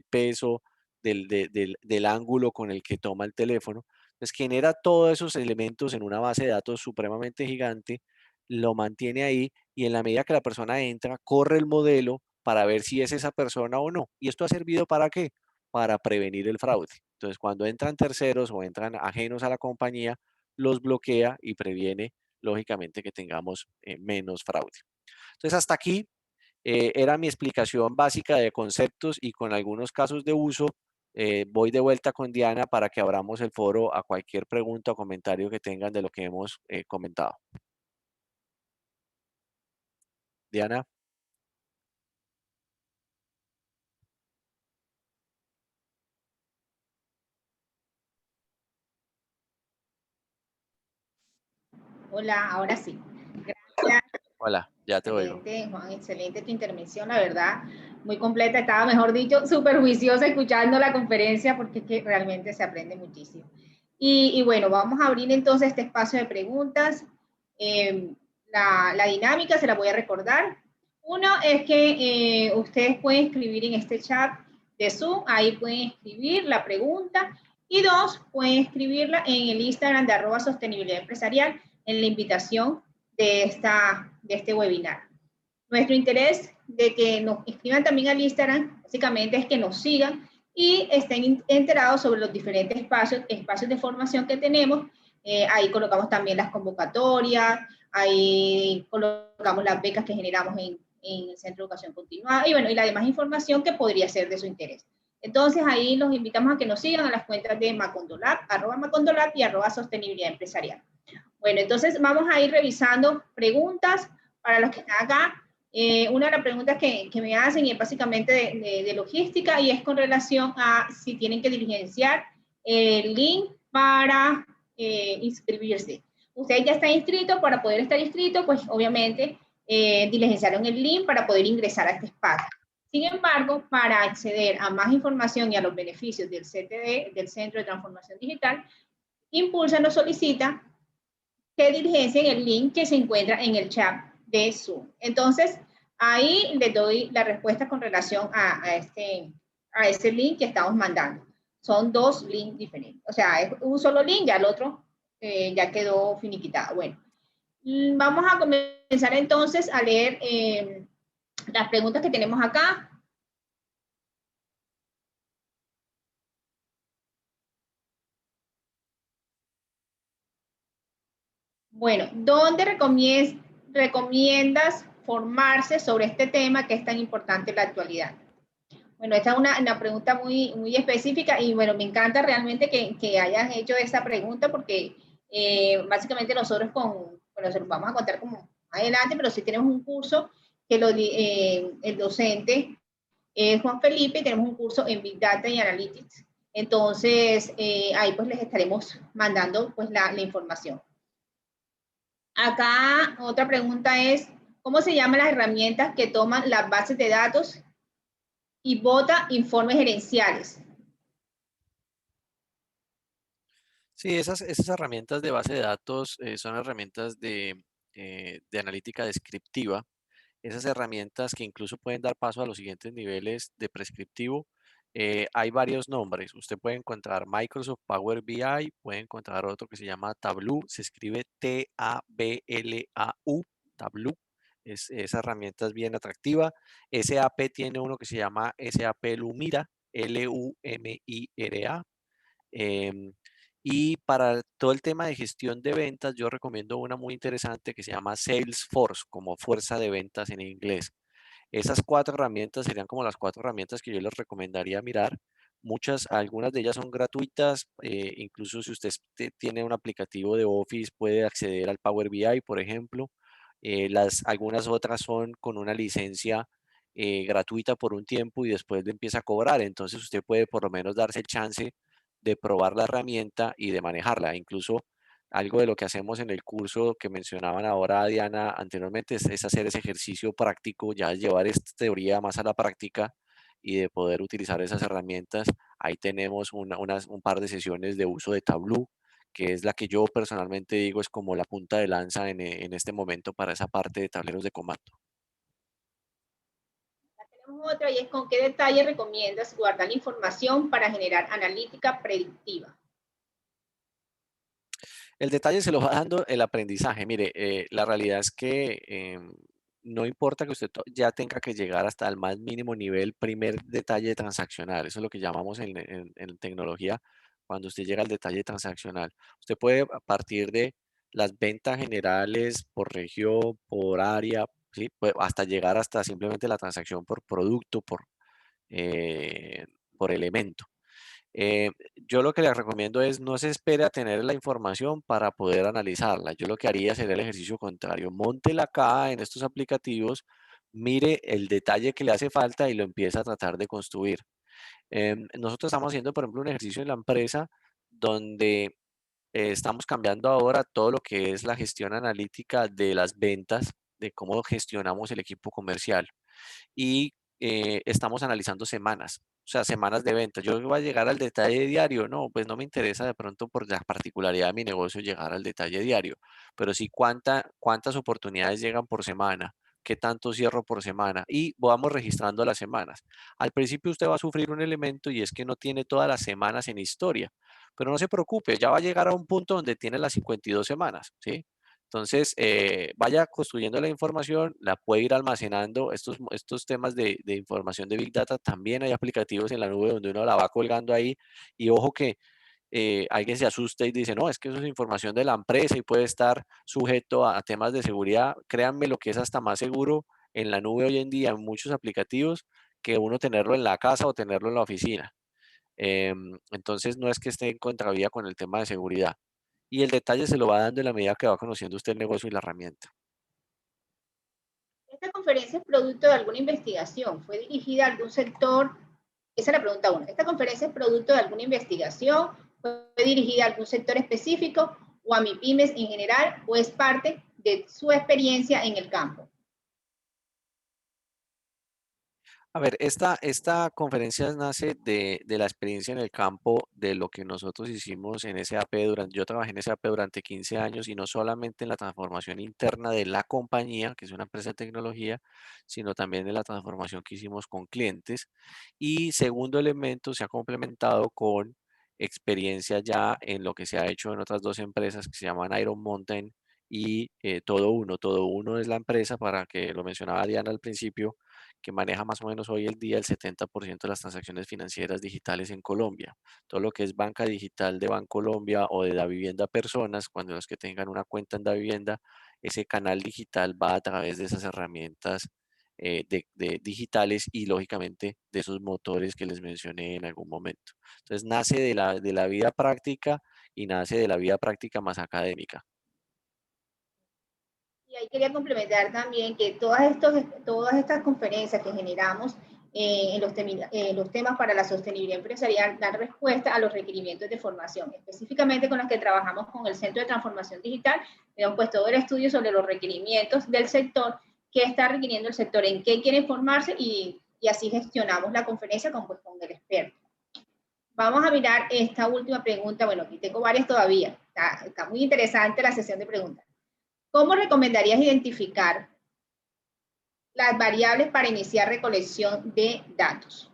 D: peso, del ángulo con el que toma el teléfono. Entonces genera todos esos elementos en una base de datos supremamente gigante, lo mantiene ahí y en la medida que la persona entra, corre el modelo para ver si es esa persona o no. ¿Y esto ha servido para qué? Para prevenir el fraude. Entonces, cuando entran terceros o entran ajenos a la compañía, los bloquea y previene, lógicamente, que tengamos menos fraude. Entonces, hasta aquí era mi explicación básica de conceptos y con algunos casos de uso. Voy de vuelta con Diana para que abramos el foro a cualquier pregunta o comentario que tengan de lo que hemos comentado. Diana.
A: Hola, ahora sí. Gracias.
D: Hola, ya te oigo.
A: Excelente, Juan, excelente tu intervención, la verdad, muy completa, estaba, mejor dicho, súper juiciosa escuchando la conferencia porque es que realmente se aprende muchísimo. Y bueno, vamos a abrir entonces este espacio de preguntas. La dinámica se la voy a recordar. Uno es que ustedes pueden escribir en este chat de Zoom, ahí pueden escribir la pregunta, y dos, pueden escribirla en el Instagram de @sostenibilidad empresarial, en la invitación de este webinar. Nuestro interés de que nos escriban también al Instagram, básicamente es que nos sigan y estén enterados sobre los diferentes espacios de formación que tenemos. Ahí colocamos también las convocatorias, ahí colocamos las becas que generamos en el Centro de Educación Continuada y bueno, y la demás información que podría ser de su interés. Entonces ahí los invitamos a que nos sigan a las cuentas de Macondolab, @Macondolab y @Sostenibilidad Empresarial. Bueno, entonces vamos a ir revisando preguntas para los que están acá. Una de las preguntas que me hacen es básicamente de logística y es con relación a si tienen que diligenciar el link para inscribirse. Usted ya está inscrito. Para poder estar inscrito, pues obviamente diligenciaron el link para poder ingresar a este espacio. Sin embargo, para acceder a más información y a los beneficios del CTD, del Centro de Transformación Digital, Impulsa nos solicita que diligencien el link que se encuentra en el chat de Zoom. Entonces, ahí les doy la respuesta con relación a este link que estamos mandando. Son 2 links diferentes. O sea, es un solo link, ya el otro ya quedó finiquitado. Bueno, vamos a comenzar entonces a leer las preguntas que tenemos acá. Bueno, ¿dónde recomiendas formarse sobre este tema que es tan importante en la actualidad? Bueno, esta es una pregunta muy, muy específica y bueno, me encanta realmente que hayas hecho esa pregunta porque básicamente nosotros se los vamos a contar como más adelante, pero sí tenemos un curso que el docente es Juan Felipe y tenemos un curso en Big Data y Analytics. Entonces, ahí pues les estaremos mandando pues la información. Acá otra pregunta es, ¿cómo se llaman las herramientas que toman las bases de datos y bota informes gerenciales?
D: Sí, esas herramientas de base de datos son herramientas de analítica descriptiva. Esas herramientas que incluso pueden dar paso a los siguientes niveles de prescriptivo. Hay varios nombres. Usted puede encontrar Microsoft Power BI, puede encontrar otro que se llama Tableau, se escribe T-A-B-L-A-U, Tableau. Esa herramienta es bien atractiva. SAP tiene uno que se llama SAP Lumira, L-U-M-I-R-A. Y para todo el tema de gestión de ventas, yo recomiendo una muy interesante que se llama Salesforce, como fuerza de ventas en inglés. Esas 4 herramientas serían como las 4 herramientas que yo les recomendaría mirar. Algunas de ellas son gratuitas, incluso si usted tiene un aplicativo de Office puede acceder al Power BI, por ejemplo. Algunas otras son con una licencia gratuita por un tiempo y después le empieza a cobrar. Entonces usted puede por lo menos darse el chance de probar la herramienta y de manejarla. Incluso algo de lo que hacemos en el curso que mencionaban ahora Diana anteriormente es hacer ese ejercicio práctico, ya llevar esta teoría más a la práctica y de poder utilizar esas herramientas. Ahí tenemos un par de sesiones de uso de Tableau, que es la que yo personalmente digo es como la punta de lanza en este momento para esa parte de tableros de comando.
A: Tenemos otra y es ¿con qué detalle recomiendas guardar la información para generar analítica predictiva?
D: El detalle se lo va dando el aprendizaje. Mire, la realidad es que no importa que usted ya tenga que llegar hasta el más mínimo nivel, primer detalle transaccional. Eso es lo que llamamos en tecnología cuando usted llega al detalle transaccional. Usted puede a partir de las ventas generales por región, por área, ¿sí? Hasta llegar hasta simplemente la transacción por producto, por elemento. Yo lo que les recomiendo es no se espere a tener la información para poder analizarla. Yo lo que haría sería el ejercicio contrario. Móntela acá en estos aplicativos, mire el detalle que le hace falta y lo empieza a tratar de construir. Nosotros estamos haciendo, por ejemplo, un ejercicio en la empresa donde estamos cambiando ahora todo lo que es la gestión analítica de las ventas, de cómo gestionamos el equipo comercial y estamos analizando semanas, o sea, semanas de ventas. Yo voy a llegar al detalle diario, no, pues no me interesa de pronto por la particularidad de mi negocio llegar al detalle diario, pero sí cuántas oportunidades llegan por semana, qué tanto cierro por semana y vamos registrando las semanas. Al principio usted va a sufrir un elemento y es que no tiene todas las semanas en historia, pero no se preocupe, ya va a llegar a un punto donde tiene las 52 semanas, ¿sí? Entonces, vaya construyendo la información, la puede ir almacenando. Estos temas de información de Big Data, también hay aplicativos en la nube donde uno la va colgando ahí. Y ojo que alguien se asusta y dice, no, es que eso es información de la empresa y puede estar sujeto a temas de seguridad. Créanme lo que es hasta más seguro en la nube hoy en día, en muchos aplicativos, que uno tenerlo en la casa o tenerlo en la oficina. Entonces, no es que esté en contravía con el tema de seguridad. Y el detalle se lo va dando en la medida que va conociendo usted el negocio y la herramienta.
A: ¿Esta conferencia es producto de alguna investigación? ¿Fue dirigida a algún sector? Esa es la pregunta 1. ¿Esta conferencia es producto de alguna investigación? ¿Fue dirigida a algún sector específico? o a MIPYMES en general, o es parte de su experiencia en el campo?
D: A ver, esta conferencia nace de la experiencia en el campo, de lo que nosotros hicimos en SAP yo trabajé en SAP durante 15 años y no solamente en la transformación interna de la compañía, que es una empresa de tecnología, sino también en la transformación que hicimos con clientes. Y segundo elemento, se ha complementado con experiencia ya en lo que se ha hecho en otras dos empresas que se llaman Iron Mountain y Todo Uno. Todo Uno es la empresa, para que lo mencionaba Diana al principio, que maneja más o menos hoy el día el 70% de las transacciones financieras digitales en Colombia. Todo lo que es banca digital de Bancolombia o de Davivienda Personas, cuando los que tengan una cuenta en Davivienda, ese canal digital va a través de esas herramientas de digitales y lógicamente de esos motores que les mencioné en algún momento. Entonces nace de la vida práctica y nace de la vida práctica más académica.
A: Y ahí quería complementar también que todas estas conferencias que generamos en los temas para la sostenibilidad empresarial dan respuesta a los requerimientos de formación, específicamente con los que trabajamos con el Centro de Transformación Digital. Hemos puesto todo el estudio sobre los requerimientos del sector, qué está requiriendo el sector, en qué quiere formarse y así gestionamos la conferencia pues, con el experto. Vamos a mirar esta última pregunta. Bueno, aquí tengo varias todavía. Está muy interesante la sesión de preguntas. ¿Cómo recomendarías identificar las variables para iniciar recolección de datos?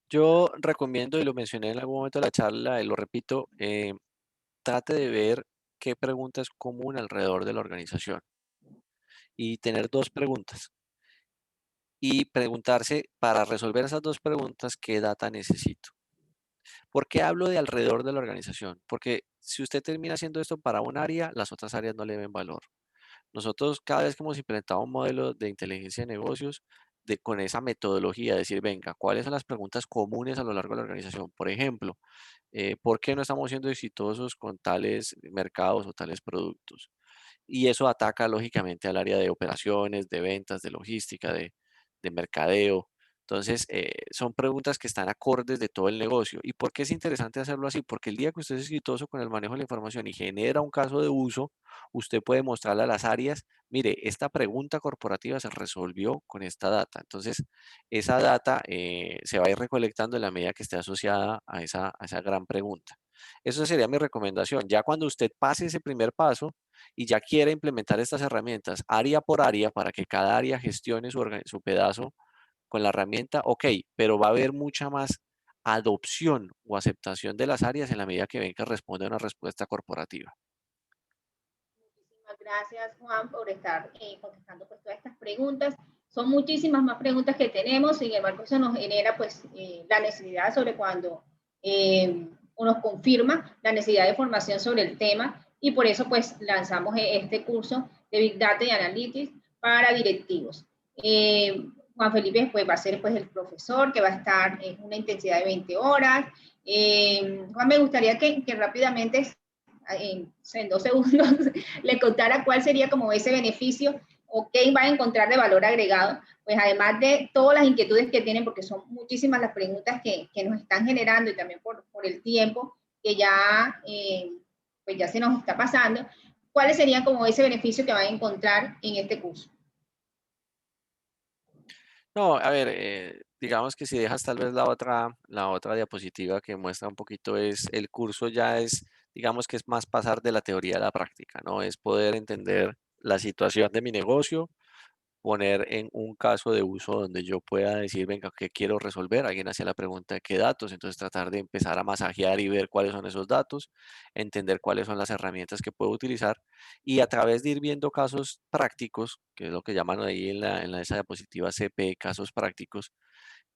D: Yo recomiendo, y lo mencioné en algún momento de la charla, y lo repito, trate de ver qué pregunta es común alrededor de la organización y tener dos preguntas y preguntarse para resolver esas dos preguntas qué data necesito. ¿Por qué hablo de alrededor de la organización? Porque si usted termina haciendo esto para un área, las otras áreas no le ven valor. Nosotros cada vez que hemos implementado un modelo de inteligencia de negocios, con esa metodología, decir, venga, ¿cuáles son las preguntas comunes a lo largo de la organización? Por ejemplo, ¿por qué no estamos siendo exitosos con tales mercados o tales productos? Y eso ataca lógicamente al área de operaciones, de ventas, de logística, de mercadeo. Entonces, son preguntas que están acordes de todo el negocio. ¿Y por qué es interesante hacerlo así? Porque el día que usted es exitoso con el manejo de la información y genera un caso de uso, usted puede mostrarle a las áreas, mire, esta pregunta corporativa se resolvió con esta data. Entonces, esa data se va a ir recolectando en la medida que esté asociada a esa gran pregunta. Eso sería mi recomendación. Ya cuando usted pase ese primer paso y ya quiere implementar estas herramientas área por área para que cada área gestione su pedazo con la herramienta, ok, pero va a haber mucha más adopción o aceptación de las áreas en la medida que ven que responde a una respuesta corporativa.
A: Muchísimas gracias, Juan, por estar contestando pues, todas estas preguntas. Son muchísimas más preguntas que tenemos, sin embargo, eso nos genera pues, la necesidad sobre cuando o nos confirma la necesidad de formación sobre el tema y por eso pues lanzamos este curso de Big Data y Analytics para directivos. Juan Felipe pues, va a ser pues, el profesor que va a estar en una intensidad de 20 horas. Juan, me gustaría que rápidamente en 2 segundos le contara cuál sería como ese beneficio o qué va a encontrar de valor agregado, pues además de todas las inquietudes que tienen, porque son muchísimas las preguntas que nos están generando y también por el tiempo que ya, pues ya se nos está pasando, ¿cuáles serían como ese beneficio que van a encontrar en este curso?
D: No, a ver, digamos que si dejas tal vez la otra diapositiva que muestra un poquito, es el curso ya es, digamos que es más pasar de la teoría a la práctica, ¿no? Es poder entender la situación de mi negocio, poner en un caso de uso donde yo pueda decir, venga, ¿qué quiero resolver? Alguien hacía la pregunta de qué datos, entonces tratar de empezar a masajear y ver cuáles son esos datos, entender cuáles son las herramientas que puedo utilizar y a través de ir viendo casos prácticos, que es lo que llaman ahí en esa diapositiva CP, casos prácticos,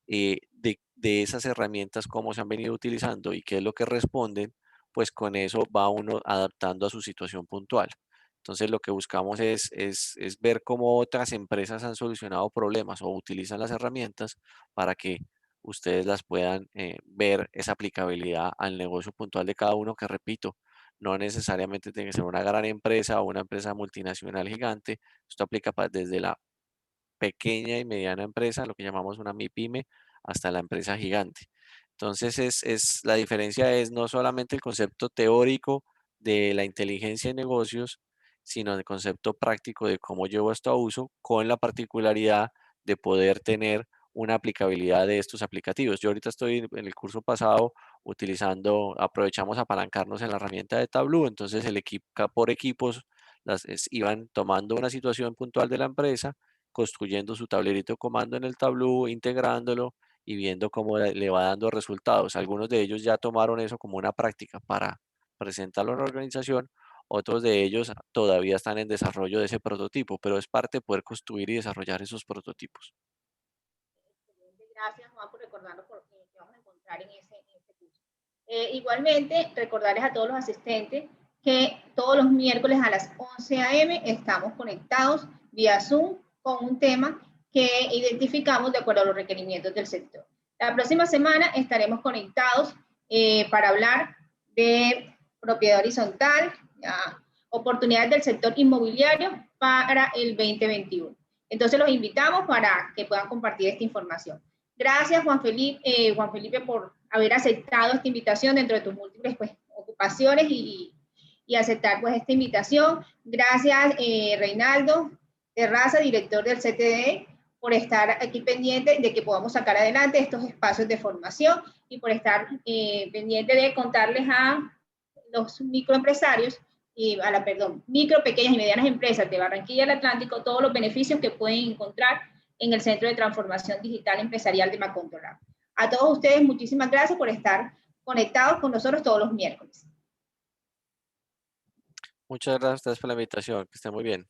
D: de esas herramientas, cómo se han venido utilizando y qué es lo que responden, pues con eso va uno adaptando a su situación puntual. Entonces lo que buscamos es ver cómo otras empresas han solucionado problemas o utilizan las herramientas para que ustedes las puedan ver esa aplicabilidad al negocio puntual de cada uno, que repito, no necesariamente tiene que ser una gran empresa o una empresa multinacional gigante. Esto aplica desde la pequeña y mediana empresa, lo que llamamos una MIPYME, hasta la empresa gigante. Entonces, la diferencia es no solamente el concepto teórico de la inteligencia en negocios, sino el concepto práctico de cómo llevo esto a uso, con la particularidad de poder tener una aplicabilidad de estos aplicativos. Yo ahorita estoy en el curso pasado aprovechamos apalancarnos en la herramienta de Tableau, entonces el equipo, por equipos iban tomando una situación puntual de la empresa, construyendo su tablerito de comando en el Tableau, integrándolo y viendo cómo le va dando resultados. Algunos de ellos ya tomaron eso como una práctica para presentarlo a la organización, otros de ellos todavía están en desarrollo de ese prototipo, pero es parte de poder construir y desarrollar esos prototipos.
A: Gracias, Juan, por recordarnos por qué vamos a encontrar en ese curso. Igualmente, recordarles a todos los asistentes que todos los miércoles a las 11 a.m. estamos conectados vía Zoom con un tema que identificamos de acuerdo a los requerimientos del sector. La próxima semana estaremos conectados para hablar de propiedad horizontal, oportunidades del sector inmobiliario para el 2021. Entonces los invitamos para que puedan compartir esta información. Gracias, Juan Felipe, por haber aceptado esta invitación dentro de tus múltiples ocupaciones y aceptar esta invitación. Gracias, Reinaldo Terraza, director del CTD, por estar aquí pendiente de que podamos sacar adelante estos espacios de formación y por estar pendiente de contarles a los microempresarios micro, pequeñas y medianas empresas de Barranquilla y el Atlántico, todos los beneficios que pueden encontrar en el Centro de Transformación Digital Empresarial de Macontrolab. A todos ustedes, muchísimas gracias por estar conectados con nosotros todos los miércoles.
D: Muchas gracias a ustedes por la invitación, que estén muy bien.